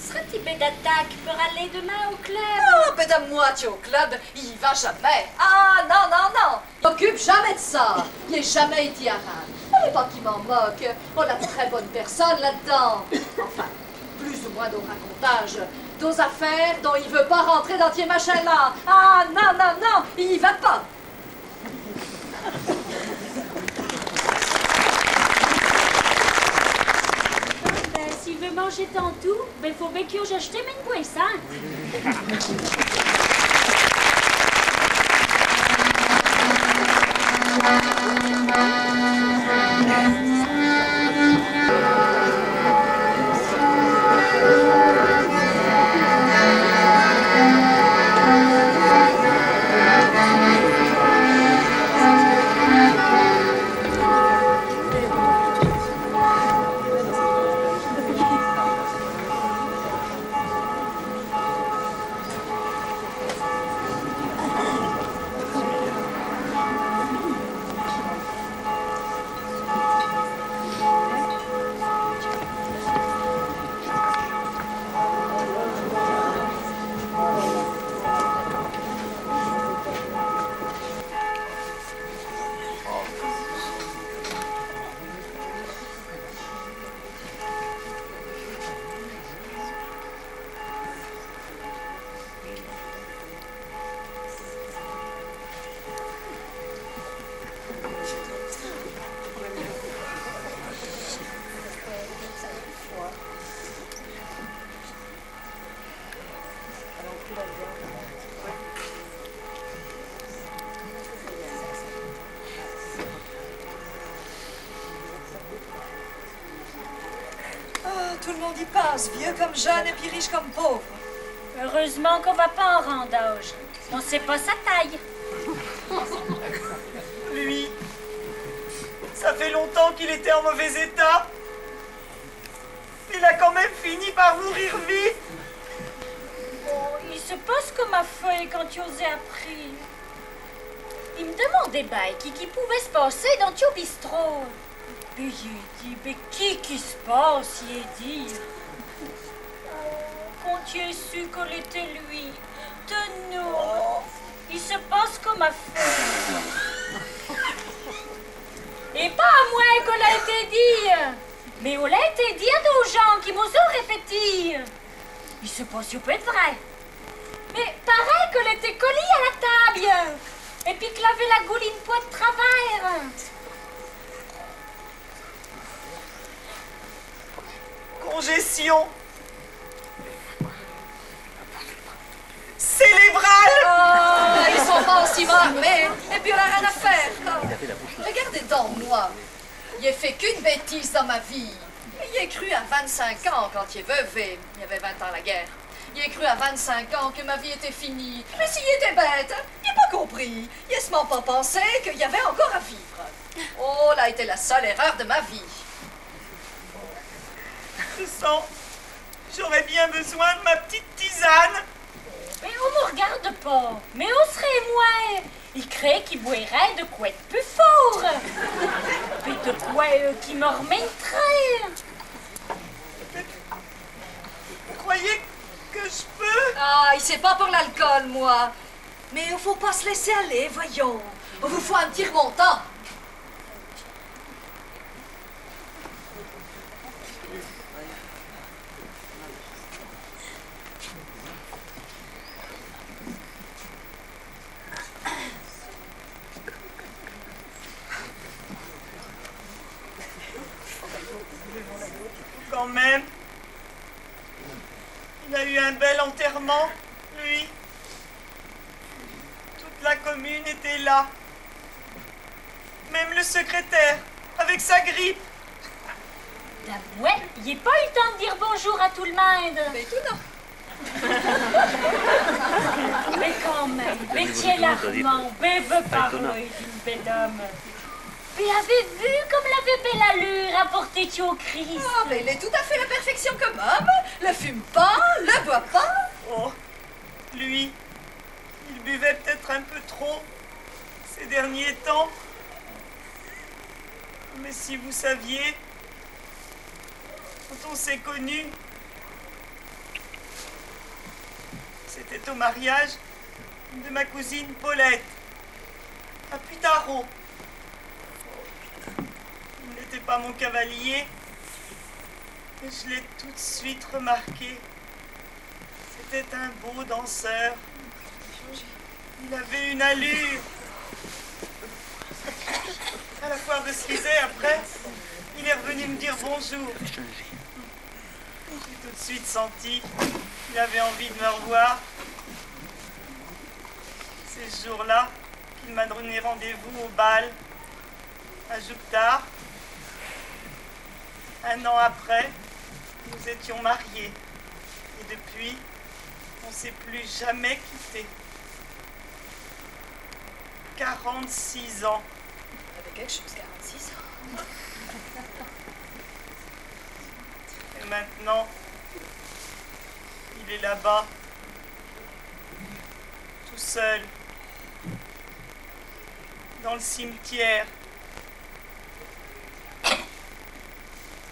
Serait-il bien d'attaque pour aller demain au club? Oh, ben de moitié au club, il y va jamais. Ah, non. Il s'occupe jamais de ça. Il n'est jamais été à Rennes. On n'est pas qui m'en moque. On a de très bonnes personnes là-dedans. Enfin, plus ou moins d'au racontage. D'aux affaires dont il veut pas rentrer dans tes machins-là. Ah, non, il y va pas. S'il veut m'en lâché tantôt, ben faut bien que j'achète mes poissons. Tout le monde y passe, vieux comme jeune et puis riche comme pauvre. Heureusement qu'on va pas en randage. On sait pas sa taille. Lui, ça fait longtemps qu'il était en mauvais état. Il a quand même fini par mourir vite. Oh, il se passe comme a fait quand tu osais appris. Il me demandait ben qui pouvait se passer dans ton bistrot. Puis j'ai dit, mais qui se passe, il dit. Quand tu as su qu'elle était lui, de nous, il se passe comme a fait. Et pas à moi qu'elle a été dit, mais elle a été dit à d'autres gens qui m'ont répété. Il se passe qu'il peut être vrai. Mais pareil qu'elle était collée à la table, et puis qu'elle avait la gouline poids de travers. Congestion cérébrale. Oh, ils sont pas aussi armés, et puis on n'a rien à faire. Regardez donc moi, il fait qu'une bêtise dans ma vie. Il a cru à 25 ans quand il est veuvé. Il y avait 20 ans la guerre. Il a cru à 25 ans que ma vie était finie. Mais s'il était bête, il n'a pas compris. Il n'a seulement pas pensé qu'il y avait encore à vivre. Oh, là a été la seule erreur de ma vie. Je sens, j'aurais bien besoin de ma petite tisane. Mais on me regarde pas. Mais on serait moi. Il crée qu'il boirait de quoi être plus fort. Mais de quoi qui me remettrait. Vous croyez que je peux? Ah, il sait pas pour l'alcool, moi. Mais il faut pas se laisser aller, voyons. On vous faut un petit remontant. Quand même, il a eu un bel enterrement, lui. Toute la commune était là. Même le secrétaire, avec sa grippe. Ouais, il n'est pas eu le temps de dire bonjour à tout le monde. Mais tout non. Mais quand même, mais quel armand, bébé parole d'une belle homme. Mais avez vu comme l'avait belle allure à porter au Christ? Ah, mais il est tout à fait la perfection comme homme. Le fume pas, le boit pas. Oh, lui, il buvait peut-être un peu trop ces derniers temps. Mais si vous saviez, quand on s'est connus, c'était au mariage de ma cousine Paulette, à Putaro. Il n'était pas mon cavalier, mais je l'ai tout de suite remarqué. C'était un beau danseur. Il avait une allure. À la foire de Slizay, après, il est revenu me dire bonjour. J'ai tout de suite senti qu'il avait envie de me revoir. C'est ce jour-là qu'il m'a donné rendez-vous au bal à Jouctard. Un an après, nous étions mariés. Et depuis, on ne s'est plus jamais quittés. 46 ans. Il y avait quelque chose, 46 ans. Et maintenant, il est là-bas, tout seul, dans le cimetière.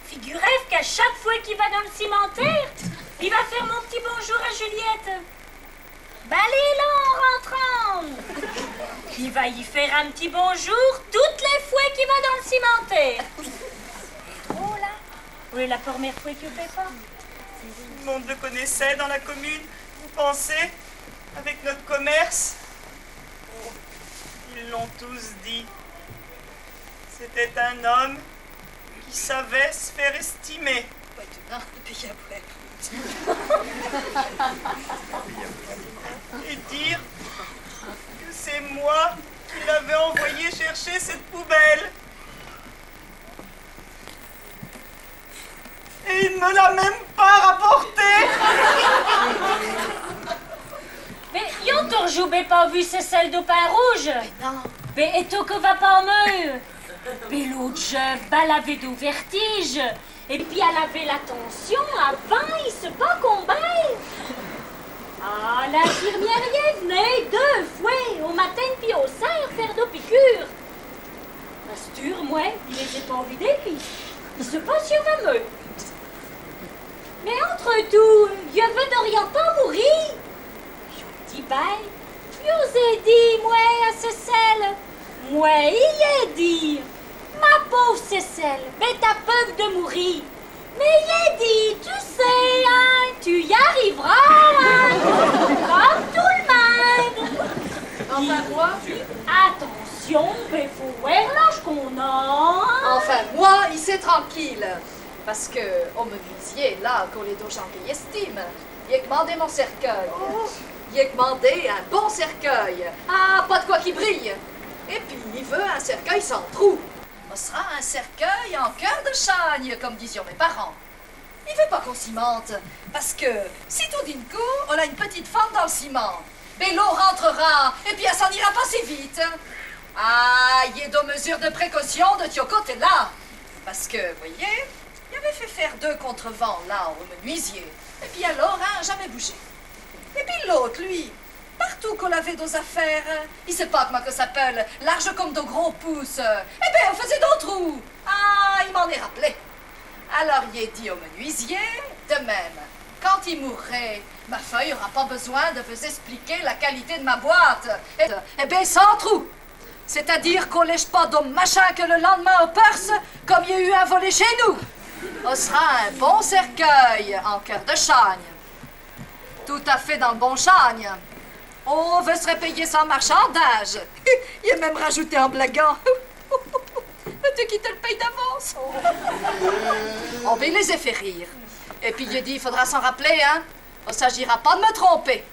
Figurez-vous qu'à chaque fois qu'il va dans le cimetière, il va faire mon petit bonjour à Juliette. Balayez-la en rentrant. Il va y faire un petit bonjour toutes les fois qu'il va dans le cimetière. Oh là. Oui, la première fois qu'il ne fait pas. Tout le monde le connaissait dans la commune, vous pensez, avec notre commerce. Oh, ils l'ont tous dit. C'était un homme qui savait se faire estimer. Maintenant, puis après. Et dire que c'est moi qui l'avais envoyé chercher cette poubelle. Et il ne me l'a même pas rapportée. Mais yon te rejoubé pas vu c'est celle de pain rouge. Non. Mais et toi que va pas en mieux. Mais l'autre je balavait de vertige. Et puis elle avait l'attention avant il se pas combien. Ah, l'infirmière y est venue 2 fois, au matin puis au soir, faire de piqûres. Rasture, moi, il les a pas vidés, puis il se passe sur fameux. Mais entre tout, il veut de rien pas mourir. Je lui dis, ben, je vous ai dit, moi, à Cécile. Moi, il a dit, ma pauvre Cécile, mais t'as peur de mourir. Mais il a dit, tu sais, hein, tu y arriveras, hein, comme tout le monde. Enfin, moi? Attention, il faut voir l'âge qu'on a. Enfin, moi, il s'est tranquille. Parce que, au menuisier, là, qu'on les deux gens qui estiment, il a commandé mon cercueil. Il a commandé un bon cercueil. Ah, pas de quoi qui brille. Et puis, il veut un cercueil sans trou. Ce sera un cercueil en cœur de chagne, comme disaient mes parents. Il veut pas qu'on cimente, parce que si tout d'un coup, on a une petite fente dans le ciment, ben l'eau rentrera, et puis elle s'en ira pas si vite. Ah, il y a 2 mesures de précaution de ce côté-là. Parce que, vous voyez, il avait fait faire 2 contrevents là, au menuisier, et puis alors, hein, jamais bougé. Et puis l'autre, lui, partout qu'on avait nos affaires, il sait pas comment que ça s'appelle, large comme de gros pouces. Eh ben, on faisait d'autres trous. Ah, il m'en est rappelé. Alors, il est dit au menuisier, de même, quand il mourrait, ma feuille aura pas besoin de vous expliquer la qualité de ma boîte. Eh ben, sans trou. C'est-à-dire qu'on lèche pas d'homme machin que le lendemain au Perse, comme il y a eu un volé chez nous. Ce sera un bon cercueil en cœur de chagne. Tout à fait dans le bon chagne. On veut se repayer sans marchandage. Il a même rajouté en blaguant. Tu quittes le pays d'avance. On va les a fait rire. Et puis il a dit, il faudra s'en rappeler, hein. Il ne s'agira pas de me tromper.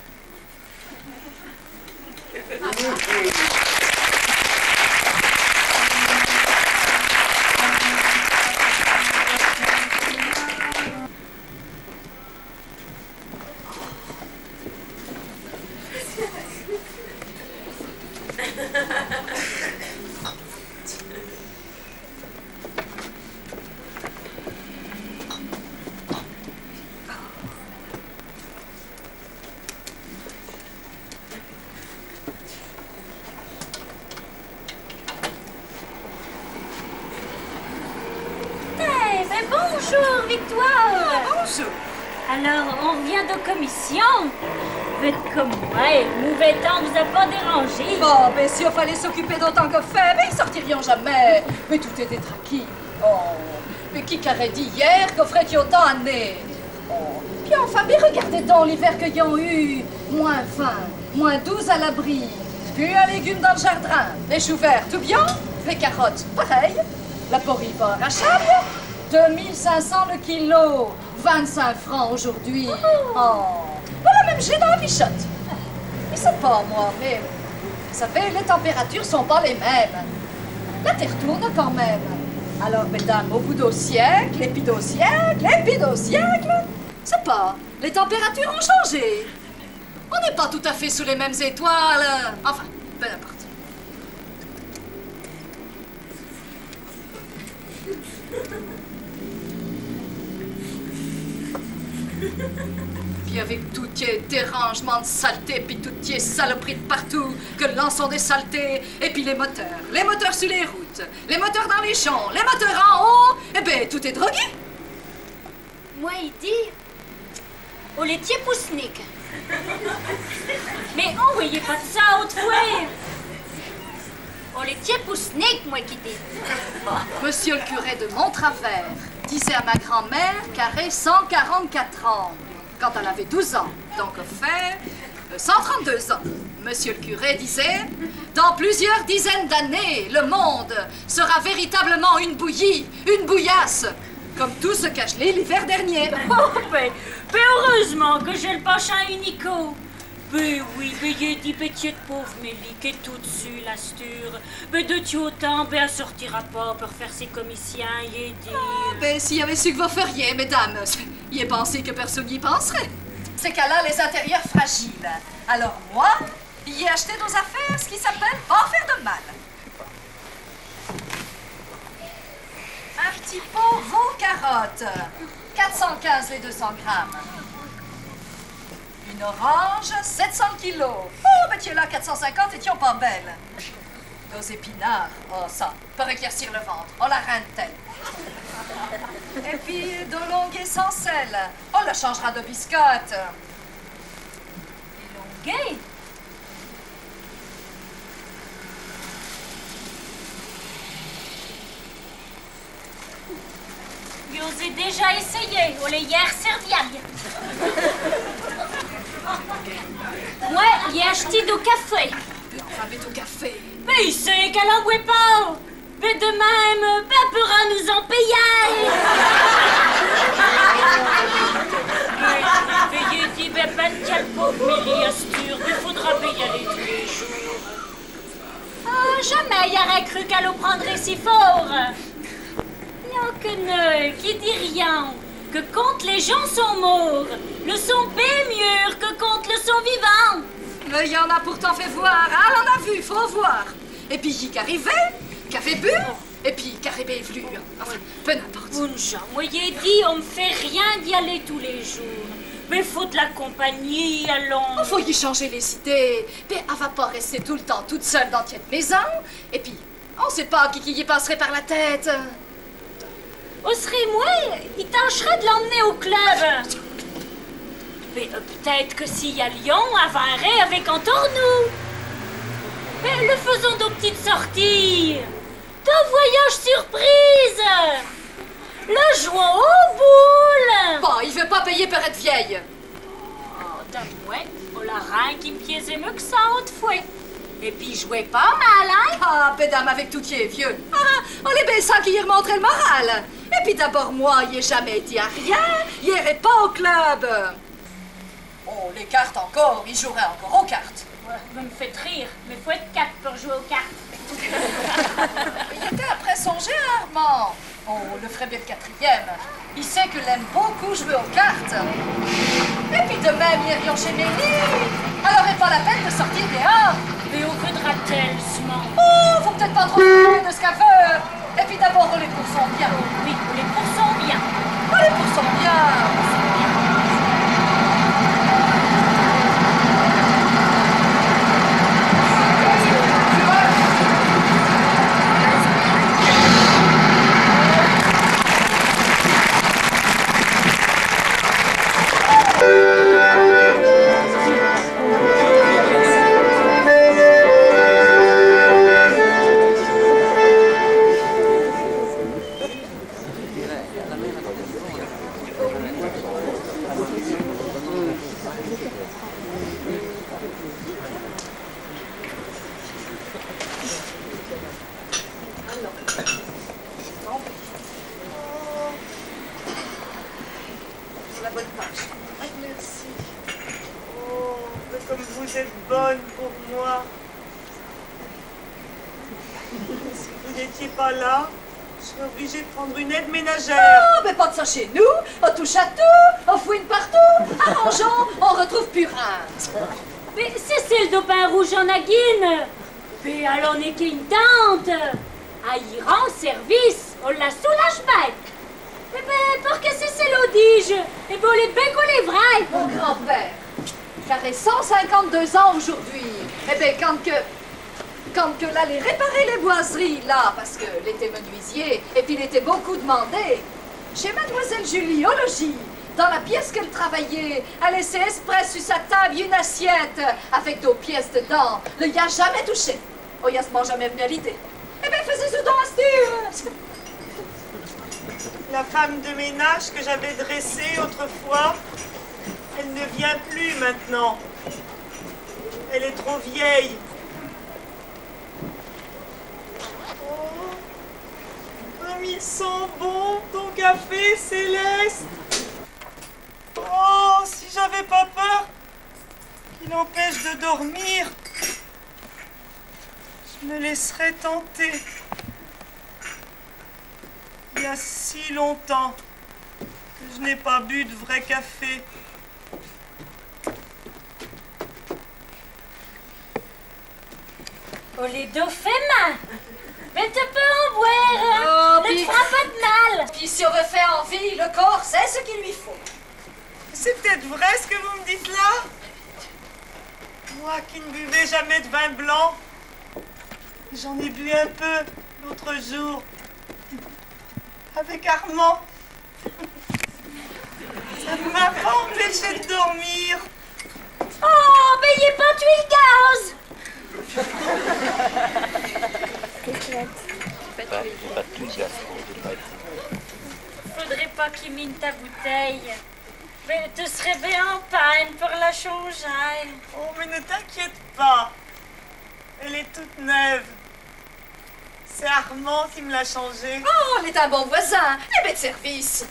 Bonjour, Victoire. Bonjour. Alors, on revient de commission. Vous êtes comme moi, et le mauvais temps vous a pas dérangé. Bon, ben si on fallait s'occuper d'autant que fait, mais ils sortirions jamais. Mais tout était tranquille. Oh, mais qui qu'aurait dit hier qu'on ferait autant d'années? Oh, puis enfin, mais regardez donc l'hiver qu'il y a eu. Moins 20, moins 12 à l'abri. Puis un légume dans le jardin. Les choux verts, tout bien. Les carottes, pareil. La porripore à chable. 2500 le kilo. 25 francs aujourd'hui. Oh. Voilà, même j'ai dans la bichotte. Mais c'est pas moi, mais... Vous savez, les températures sont pas les mêmes. La Terre tourne quand même. Alors, mesdames, au bout d'au siècle, et puis d'au siècle, c'est pas. Les températures ont changé. On n'est pas tout à fait sous les mêmes étoiles. Enfin, peu importe. Puis avec tout qui est dérangement de saleté, puis tout qui est saloperie de partout, que lançons des saletés, et puis les moteurs sur les routes, les moteurs dans les champs, les moteurs en haut, eh ben tout est drogué. Moi, il dit, au laitier poussnik. Mais on voyait pas de ça autrefois. Au laitier poussnik, moi qui dis. Monsieur le curé de Montravers disait à ma grand-mère qu'elle avait 144 ans, quand elle avait 12 ans, donc fait 132 ans. Monsieur le curé disait, dans plusieurs dizaines d'années, le monde sera véritablement une bouillie, une bouillasse, comme tout ce qu'a gelé l'hiver dernier. Oh, ben heureusement que j'ai le pachin unico. Ben oui, ben il dit petit de pauvre Mélie qui est tout dessus, la sture. Ben de tu autant, ben elle sortira pas pour faire ses commissions, il dit. Ah, ben s'il y avait su que vous feriez, mesdames, il est pensé que personne n'y penserait. C'est qu'elle a les intérieurs fragiles. Alors moi, y ai acheté nos affaires, ce qui s'appelle pas faire de mal. Un petit pot veau carottes, 415 les 200 grammes. Une orange, 700 kilos. Oh, ben tu es là, 450 et tu es pas belle. Nos épinards, oh ça, pour éclaircir le ventre. Oh, la reine telle. Et puis, d'eau longue et sans sel. Oh, le changera de biscotte. Gay. Vous avez déjà essayé, au lait hier serviable. Moi, j'ai acheté du café. Enfin, mais au café. Mais il sait qu'elle en boit pas. Mais de même, ben pourra nous en payer. Payez, dit, ben pas de quel pauvre Mélie Astur, il faudra payer aller tous les jours. Ah, jamais il aurait cru qu'elle le prendrait si fort. Rien que ne, qui dit rien, que quand les gens sont morts, le sont bien mieux que quand le sont vivants. Mais il y en a pourtant fait voir. Ah, elle en a vu, faut voir. Et puis, il qu'arrivait, qu'avait bu, et puis qu'arrivait vlu. Enfin, peu n'importe. Bonjour, moi j'ai dit, on me fait rien d'y aller tous les jours. Mais faut de la compagnie, allons. Il faut y changer les idées. Mais elle va pas rester tout le temps toute seule dans cette maison. Et puis, on sait pas qui y passerait par la tête. On serait moi, il tâcherait de l'emmener au club. Mais peut-être que s'il y a Lyon, elle viendrait avec encore nous. Mais le faisons de petites sorties. D'un voyage surprise. Le jouant aux boules. Bon, il veut pas payer pour être vieille. Oh, d'un ouais, on l'a rien qui me piaisait mieux que ça autrefois. Et puis jouait pas mal, hein? Ah, bédame, avec tout qui est vieux. Ah, on les baissants qui y remontrait le moral. Et puis d'abord, moi, y ai jamais été à rien. Y irais pas au club. Oh, les cartes encore, il jouerait encore aux cartes. Ouais, vous me faites rire, mais faut être 4 pour jouer aux cartes. Il était après songer à Armand. Oh, le ferait bien le 4e. Il sait que l'aime beaucoup jouer aux cartes. Et puis de même, irions chez Mélie. Alors, n'est pas la peine de sortir dehors. Mais où voudra-t-elle, ce monde? Oh, faut peut-être pas trop s'occuper de ce qu'elle veut. Et puis d'abord, les cours sont bien. Oui, les cours sont bien. Oh, les cours sont bien. comme vous êtes bonne pour moi. Si vous n'étiez pas là, je serais obligée de prendre une aide ménagère. Oh, mais pas de ça chez nous. On touche à tout, on fouine partout. Arrangeons, on retrouve Purin. Mais c'est le pain rouge en aguine. Mais alors n'est qu'une tante. À y rend service, on la soulage bête. Mais ben, pour que c'est l'odige, et pour les becs ou les vrais. Mon grand-père, qui aurait 152 ans aujourd'hui. Eh bien, quand que l'allait réparer les boiseries, là, parce que l'été menuisier, et puis il était beaucoup demandé, chez mademoiselle Julie, au logis, dans la pièce qu'elle travaillait, elle laissait express sur sa table une assiette avec 2 pièces dedans. Le y a jamais touché. Oh, y a se jamais venu à l'idée. Eh bien, faisait ce don à La femme de ménage que j'avais dressée autrefois, elle ne vient plus maintenant. Elle est trop vieille. Oh, comme il sent bon ton café, Céleste. Oh, si j'avais pas peur qu'il empêche de dormir, je me laisserais tenter. Il y a si longtemps que je n'ai pas bu de vrai café. Oh, les deux fait main. Mais tu peux en boire. Oh, Ne te fera pas de mal. Puis si on veut faire envie, le corps, c'est ce qu'il lui faut. C'est peut-être vrai ce que vous me dites là? Moi qui ne buvais jamais de vin blanc, j'en ai bu un peu l'autre jour avec Armand. Ça ne m'a pas empêché de dormir. Oh, mais il est pas tué le gaz. Faudrait pas qu'il mine ta bouteille. Mais tu serais bien en panne pour la changer. Oh, mais ne t'inquiète pas. Elle est toute neuve. C'est Armand qui me l'a changée. Oh, elle est un bon voisin. Les bêtes de service.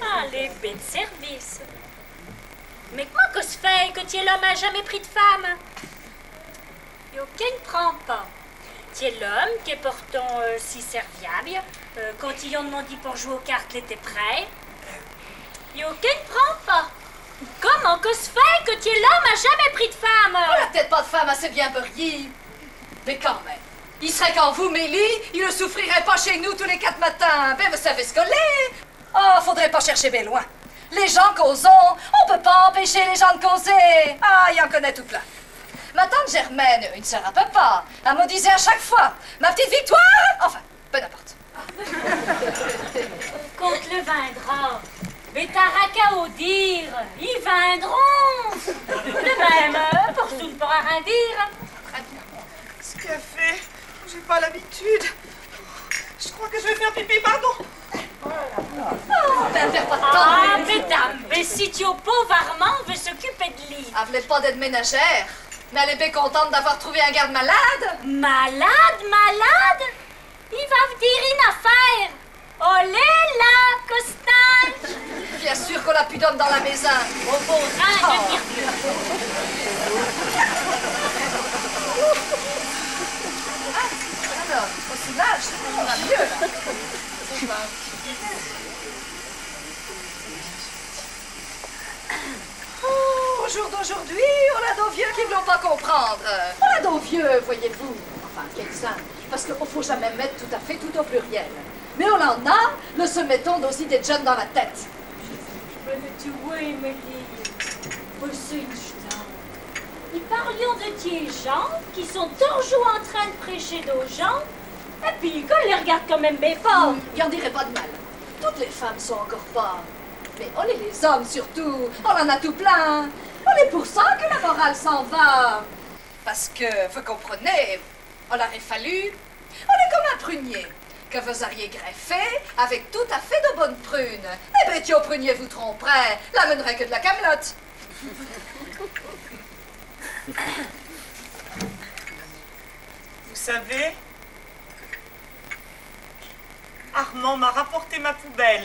Ah, les bêtes de service. Mais comment que se fait que tu es l'homme a jamais pris de femme? Et aucun ne prend pas. Tu es l'homme qui est pourtant si serviable. Quand ils ont demandé pour jouer aux cartes, il était prêt. Et aucun ne prend pas. Comment que se fait que tu es l'homme a jamais pris de femme? On n'a peut-être pas de femme assez bien beurrier. Mais quand même. Il serait qu'en vous, Mélie, il ne souffrirait pas chez nous tous les 4 matins. Ben, vous savez ce que l'est. Oh, faudrait pas chercher bien loin. Les gens causons, on peut pas empêcher les gens de causer. Ah, il en connaît tout plein. Ma tante Germaine, une sœur à papa, elle me disait à chaque fois, ma petite Victoire, enfin, peu n'importe. Quand le viendra, mais t'as qu'à au dire, ils viendront. De même, pour tout ne pourra rien dire. Très bien. Ce café, j'ai pas l'habitude. Je crois que je vais faire pipi, pardon. Oh, ben, perds pas de temps. Ah, mesdames, mais si tu au pauvre Armand veut s'occuper de lui. Elle voulait pas d'aide ménagère, mais elle est bien contente d'avoir trouvé un garde malade. Malade? Il va vous dire une affaire. Olé là, Costin. Bien sûr qu'on a plus d'hommes dans la maison. Au beau rein de dire Alors, au soulage, on va mieux là. Oh, au jour d'aujourd'hui, on a nos vieux qui ne veulent pas comprendre. On a nos vieux, voyez-vous. Enfin, quelques-uns. Parce qu'il ne faut jamais mettre tout à fait tout au pluriel. Mais on en a, le se mettons aussi des jeunes dans la tête. Mais tu vois, Émilie, c'est une chute. Nous parlions de tes gens qui sont toujours en train de prêcher aux gens, et puis qu'on les regarde quand même bien pas. Il n'y en dirait pas de mal. Toutes les femmes sont encore pas. Mais on est les hommes surtout. On en a tout plein. On est pour ça que la morale s'en va. Parce que, vous comprenez, on aurait fallu... On est comme un prunier que vous auriez greffé avec tout à fait de bonnes prunes. Eh bien, tu au prunier vous tromperait, l'amènerait que de la camelote. Vous savez, Armand m'a rapporté ma poubelle.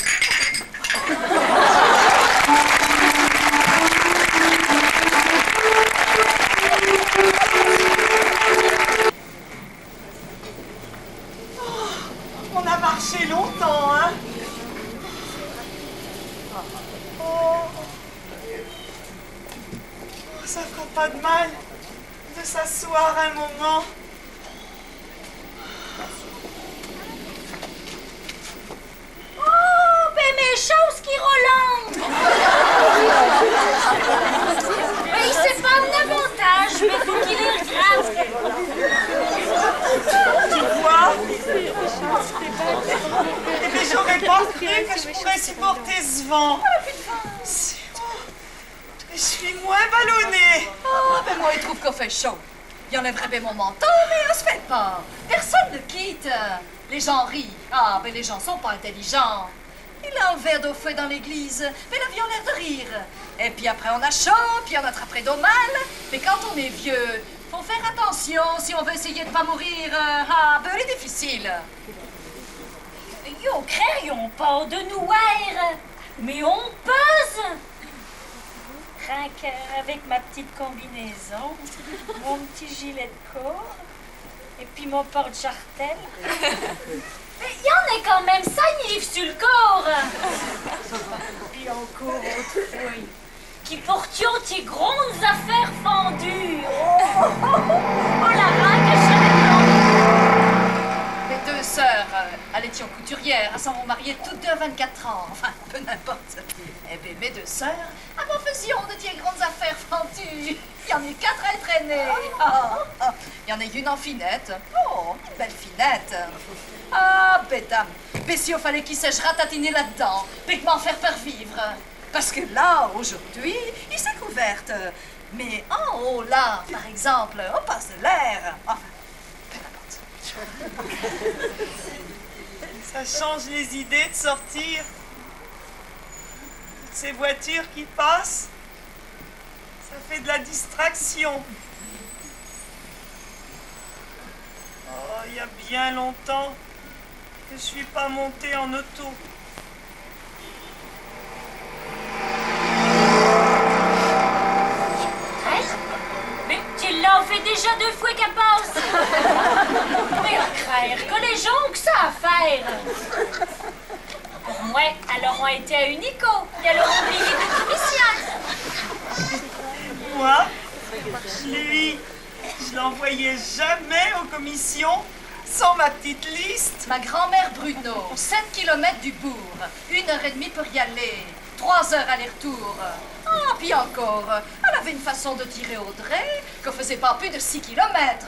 Ça fera pas de mal de s'asseoir un moment. Oh, ben mes choses qui relâchent. Mais c'est pas un avantage, mais faut qu'il les regrette. Tu vois? Eh bien, j'aurais pas cru que je pourrais supporter ce vent. Je suis moins ballonnée. Oh, ben moi, il trouve qu'on fait chaud. Il enlèverait mon manteau, mais on se fait pas. Personne ne quitte. Les gens rient. Ah, ben les gens sont pas intelligents. Il a un verre d'eau fouet dans l'église, mais la vie a l'air de rire. Et puis après, on a chaud, puis on attraperait d'eau mal. Mais quand on est vieux, faut faire attention si on veut essayer de pas mourir. Ben elle est difficile. Yo, craignons pas de nous voir, mais on pèse. Rien qu'avec ma petite combinaison, mon petit gilet de corps, et puis mon porte-jartel. Mais il y en a quand même 5 livres sur le corps. Puis encore autrefois, qui portions tes grandes affaires fendues. Oh la reine que je Les deux sœurs, elles étaient couturières, elles sont mariées toutes deux à 24 ans. Enfin, peu n'importe. Eh bien, mes deux sœurs, elles m'en faisions de tes grandes affaires fendues. Il y en a 4 à être aînées. Il y en a une en finette. Oh, une belle finette. Ah, bédame. Mais s'il fallait qu'il sèche ratatiner là-dedans, puis que m'en faire vivre. Parce que là, aujourd'hui, il s'est couverte. Mais en haut, là, par exemple, on passe de l'air. Enfin, peu n'importe. Ça change les idées de sortir. Toutes ces voitures qui passent, ça fait de la distraction. Oh, il y a bien longtemps que je suis pas montée en auto. Mais tu l'as fait déjà 2 fois qu'elle passe. Mais à craindre que les gens ont que ça à faire. Pour moi, elles auront été à Unico et elles auront oublié de commission. Moi, lui, je l'envoyais jamais aux commissions sans ma petite liste. Ma grand-mère Bruno, 7 km du bourg, 1h30 pour y aller, 3 heures aller-retour. Ah, puis encore, elle avait une façon de tirer au dray qu'on faisait pas plus de 6 km,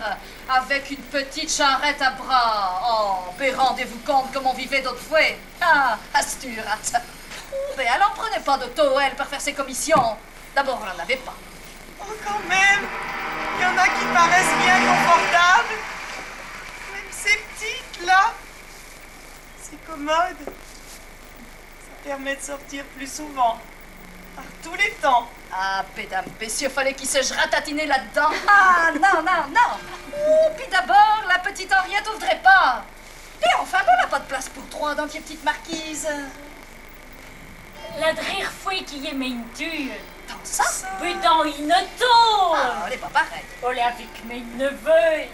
avec une petite charrette à bras. Oh, mais rendez-vous compte comme on vivait d'autres fois. Ah, asturate. Mais elle en prenait pas d'auto, elle, pour faire ses commissions. D'abord, elle n'en avait pas. Oh, quand même, il y en a qui paraissent bien confortables. Même ces petites, là. C'est commode. Ça permet de sortir plus souvent. Par tous les temps. Ah, pédame, s'il fallait qu'il se ratatiner là-dedans. Ah, non, non, non. Ouh, puis d'abord, la petite Henriette ouvrait pas. Et enfin, on n'a pas de place pour 3 dans tes petites marquises. La drire fouille qui est mainture. Dans ça? Oui, dans une auto. Ah, on n'est pas pareil. On est avec mes neveux.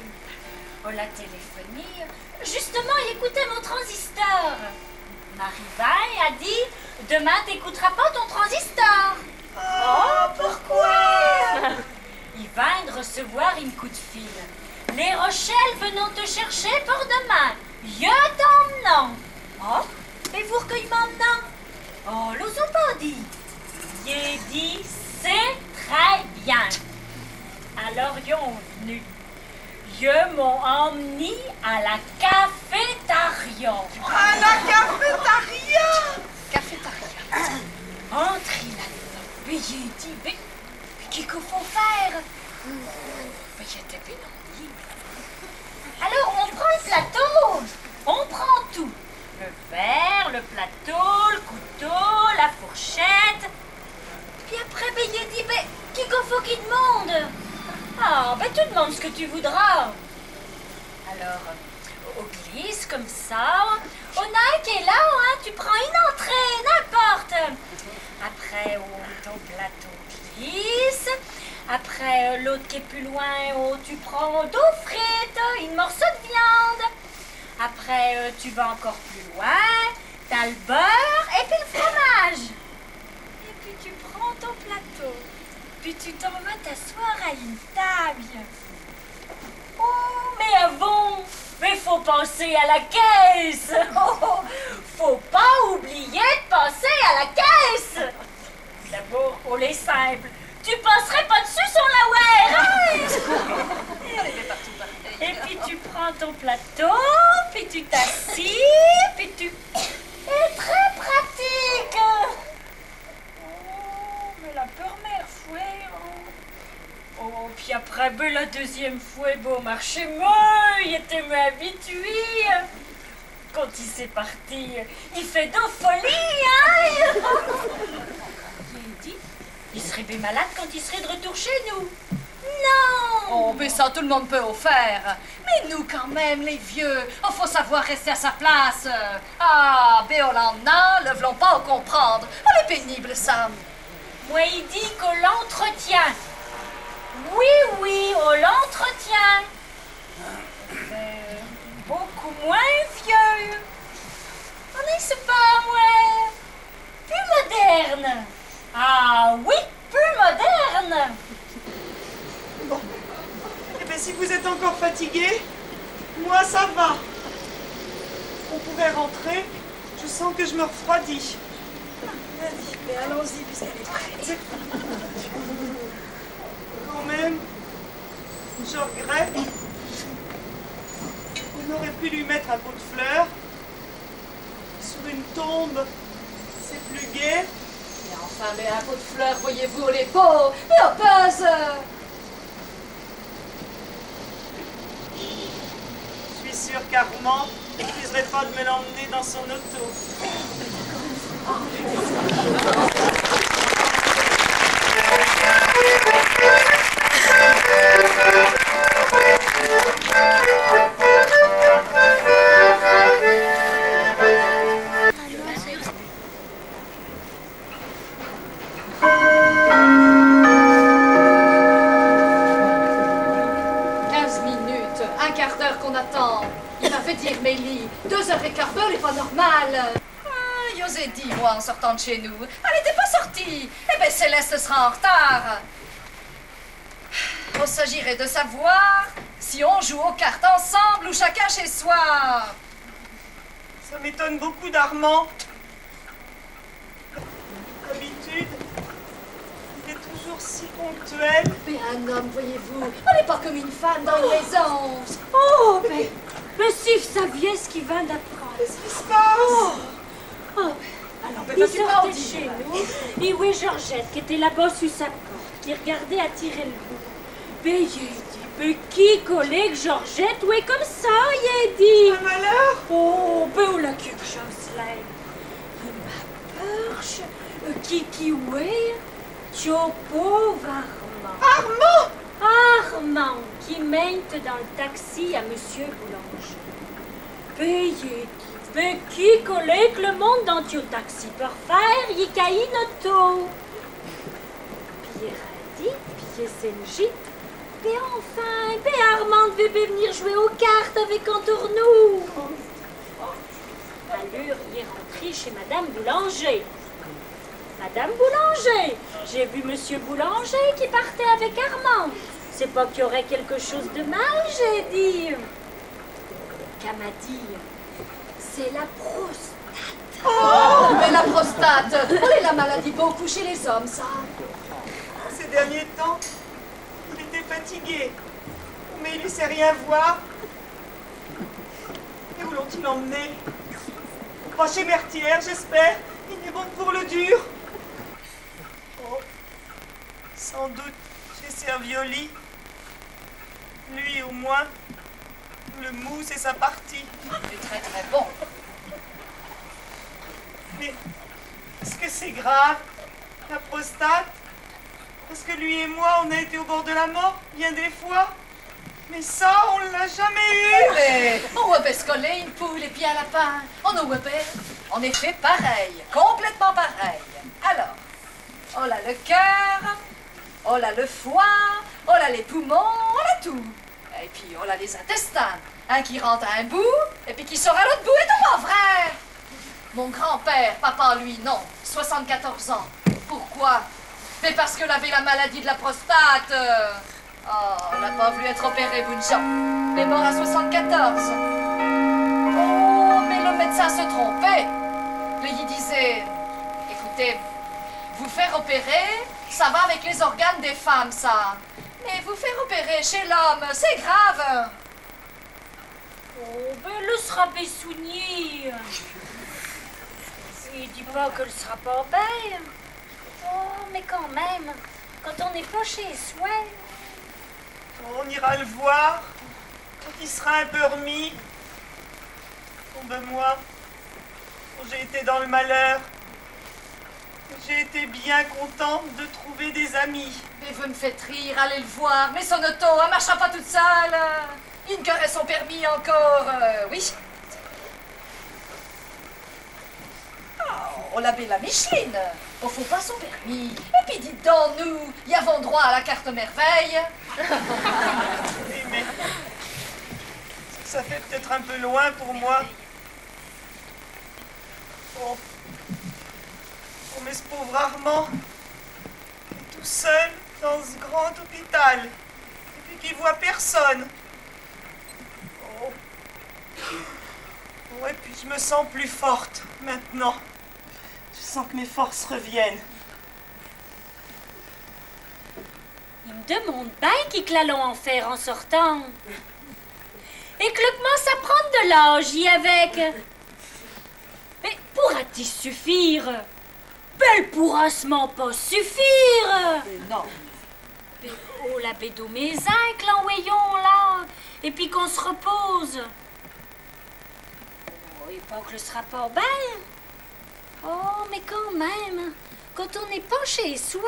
On l'a téléphoné. Justement, il écoutait mon transistor. Marie-Vaille a dit, demain t'écouteras pas ton transistor. Oh, pourquoi? Il vient de recevoir une coup de fil. Les Rochelles venons te chercher pour demain. Je t'emmène. Oh, et vous recueillez maintenant? Oh, l'os pas dit. J'ai dit, c'est très bien. Alors, ils ont venu. Je m'ont emmené à la cafétéria. À la cafétéria. Cafétéria. Entrez là-dedans. Mais j'ai dit, mais qu'est-ce qu'il faut faire? Mais j'étais pénendue. Alors, on prend le plateau. On prend tout. Le verre, le plateau, le couteau, la fourchette. Puis après, ben, j'ai dit, mais qu'est-ce qu'il faut qu'il demande? Ah, ben tu demandes ce que tu voudras. Alors, on glisse comme ça. On a un qui est là, hein, tu prends une entrée, n'importe. Après, ton plateau glisse. Après, l'autre qui est plus loin, tu prends d'eau frite, une morceau de viande. Après, tu vas encore plus loin, t'as le beurre et puis le fromage. Et puis tu prends ton plateau. puis tu t'en vas t'asseoir à une table. Oh, mais avant, mais faut penser à la caisse. Oh, faut pas oublier de penser à la caisse. D'abord, on est simple. Tu passerais pas dessus sans la wear. Et puis tu prends ton plateau, puis tu t'assis, puis tu... C'est très pratique. Oh, mais la première fois... Oh, puis après, ben, la deuxième fois, bon, marché moi, il était mieux habitué. Quand il s'est parti, il fait de folie, hein. Il dit, il serait bien malade quand il serait de retour chez nous. Non! Oh, mais ça, tout le monde peut au faire. Mais nous, quand même, les vieux, il faut savoir rester à sa place. Ah, ben, on en a, le v'lons pas au comprendre. On est pénible, Sam. Moi, il dit qu'on l'entretient. Oui, oui, on l'entretient. Beaucoup moins vieux. On n'est pas, moi. Plus moderne. Ah oui, plus moderne. Bon. Eh bien, si vous êtes encore fatigué, moi, ça va. On pourrait rentrer. Je sens que je me refroidis. Vas-y, mais allons-y, puisqu'elle est prête. Quand même, je regrette. On aurait pu lui mettre un pot de fleurs. Sur une tombe, c'est plus gai. Mais enfin, mais un pot de fleurs, voyez-vous, les pots, mais on pèse. Je suis sûre qu'Armand ne refuserait pas de me l'emmener dans son auto. 15 minutes, un quart d'heure qu'on attend. Il m'avait dit, Mélie, 2h15 d'heure n'est pas normal. Ah, j'osais dit, moi, en sortant de chez nous. Elle n'était pas sortie. Eh bien, Céleste sera en retard. Il s'agirait de savoir si on joue aux cartes ensemble ou chacun chez soi. Ça m'étonne beaucoup d'Armand. D'habitude, il est toujours si ponctuel. Mais un homme, voyez-vous, on n'est pas comme une femme dans une maison. Oh, mais si vous saviez ce qu'il vient d'apprendre. Qu'est-ce qui se passe? Alors, mais Il vas-y, pas en sortait de dire. chez nous, et oui, Georgette, qui était là-bas sur sa porte, qui regardait à tirer le bout. Ben, il a dit, ben, qui collègue Georgette, oui, comme ça, il a dit. Un malheur? Oh, ben, on l'a cru que Jocelyne. Il m'a perche, qui, oui, tu pauvre Armand. Armand? Armand, qui mène dans le taxi à Monsieur Boulanger. Ben, il a dit, ben, qui collègue le monde dans le taxi pour faire, il caille une auto. Puis il a dit, puis il s'est dit, ben enfin, ben Armand devait bien venir jouer aux cartes avec Antournou. Alors, il est rentré chez Madame Boulanger. Madame Boulanger, j'ai vu Monsieur Boulanger qui partait avec Armand. C'est pas qu'il y aurait quelque chose de mal, j'ai dit. Qu'elle m'a dit, c'est la prostate. Oh, mais la prostate, oh, est la maladie beaucoup chez les hommes, ça. Ces derniers temps, il était fatigué. Mais il ne sait rien voir. Et où l'ont-ils emmené? Pas chez Mertière, j'espère. Il est bon pour le dur. Oh, sans doute chez Servioli. Lui, au moins, le mou, c'est sa partie. Il est très très bon. Mais est-ce que c'est grave, la prostate? Parce que lui et moi, on a été au bord de la mort bien des fois. Mais ça, on l'a jamais eu. Mais on va se coller une poule et puis un lapin. On est fait pareil, complètement pareil. Alors, on a le cœur, on a le foie, on a les poumons, on a tout. Et puis on a les intestins. Un qui rentre à un bout et puis qui sort à l'autre bout. Et tout pas vrai. Mon grand-père, papa lui, non, 74 ans. Pourquoi? Mais parce qu'elle avait la maladie de la prostate. Oh, elle n'a pas voulu être opérée, Bunja. Elle est morte à 74. Oh, mais le médecin se trompait. Il disait, écoutez, vous faire opérer, ça va avec les organes des femmes, ça. Mais vous faire opérer chez l'homme, c'est grave. Oh, ben le sera bessougné. Il dit pas que le sera pas bien. Oh, mais quand même, quand on n'est pas chez soi. On ira le voir quand il sera un peu remis. Bon ben moi, quand j'ai été dans le malheur, j'ai été bien contente de trouver des amis. Mais vous me faites rire, allez le voir. Mais son auto, elle marchera pas toute seule. Il ne querait son permis encore, oui. Oh, la belle Micheline, on faut pas son permis. Et puis dites donc, nous, y avons droit à la carte merveille. Oui, mais ça fait peut-être un peu loin pour moi. Oh, mais ce pauvre Armand est tout seul dans ce grand hôpital. Et puis qu'il voit personne. Oh. Ouais, puis je me sens plus forte maintenant. Je sens que mes forces reviennent. Il me demande bien qui que l'allons en faire en sortant. Et que le commence à prendre de l'âge y avec. Mais pourra-t-il suffire? Ben, elle pourra seulement pas suffire. Non. Mais, oh, la bédo mes que l'envoyons là. Et puis qu'on se repose. Oh, et pas que le sera pas bien. Oh, mais quand même, quand on n'est pas chez soi.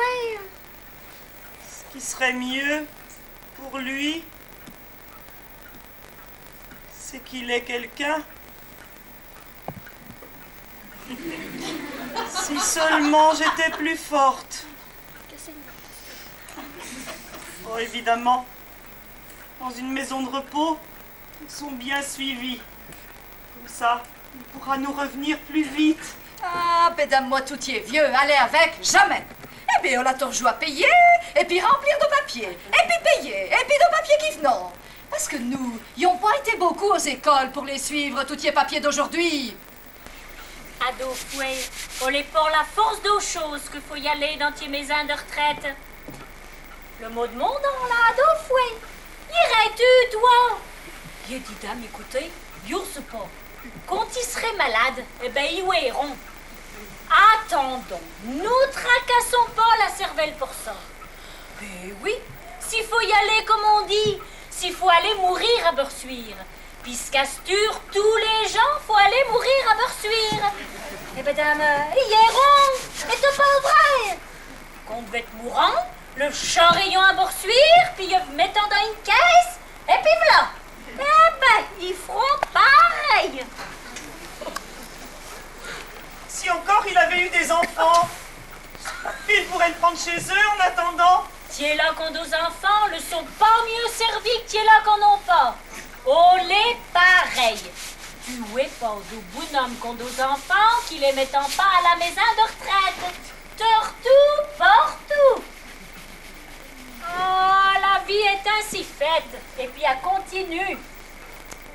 Ce qui serait mieux pour lui, c'est qu'il ait quelqu'un. Si seulement j'étais plus forte. Oh, évidemment, dans une maison de repos, ils sont bien suivis. Comme ça, il pourra nous revenir plus vite. Ah, mesdames-moi, tout y est vieux, allez avec, jamais. Eh bien, on a toujours à payer, et puis remplir de papiers, et puis payer, et puis de papiers qui venons. Parce que nous, y ont pas été beaucoup aux écoles pour les suivre, tout y est papier d'aujourd'hui. Ado fouet, on est pour la force d'aux choses qu'il faut y aller dans tes maisons de retraite. Le mot de mon nom, là, ado fouet. Irais-tu, toi? Il dit, dame, écoutez, y'ose pas. Quand il serait malade, eh ben, ils ouéront. Attendons, nous tracassons pas la cervelle pour ça. Mais oui, s'il faut y aller, comme on dit, s'il faut aller mourir à Borsuire. Puisqu'Astur, tous les gens, faut aller mourir à Borsuire. Eh ben, dame, ils iront. Et c'est pas vrai. Qu'on devait être mourant, le charrayon à Borsuire, puis ils mettant dans une caisse, et puis voilà. Eh ben, ils feront pareil. Si encore il avait eu des enfants, il pourrait le prendre chez eux en attendant. Tiens là qu'on nos enfants ne sont pas mieux servis que tiens là qu'on n'en pas. On les pareil. Tu es pas au bonhomme qu'on nos enfants qui les mettant pas à la maison de retraite. Tortout, partout. Ah, la vie est ainsi faite. Et puis elle continue.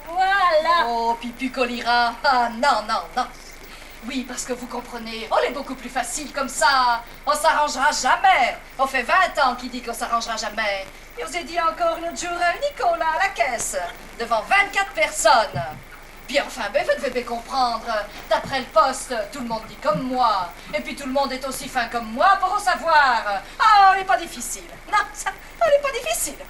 Voilà. Oh, Pipu Colira, ah non, non, non. Oui, parce que vous comprenez, on est beaucoup plus facile comme ça. On s'arrangera jamais. On fait 20 ans qu'il dit qu'on s'arrangera jamais. Et on s'est dit encore l'autre jour, Nicolas, à la caisse, devant 24 personnes. Puis enfin, ben, vous devez comprendre, d'après le poste, tout le monde dit comme moi. Et puis tout le monde est aussi fin comme moi pour en savoir. Ah, on n'est pas difficile. Non, ça, on n'est pas difficile.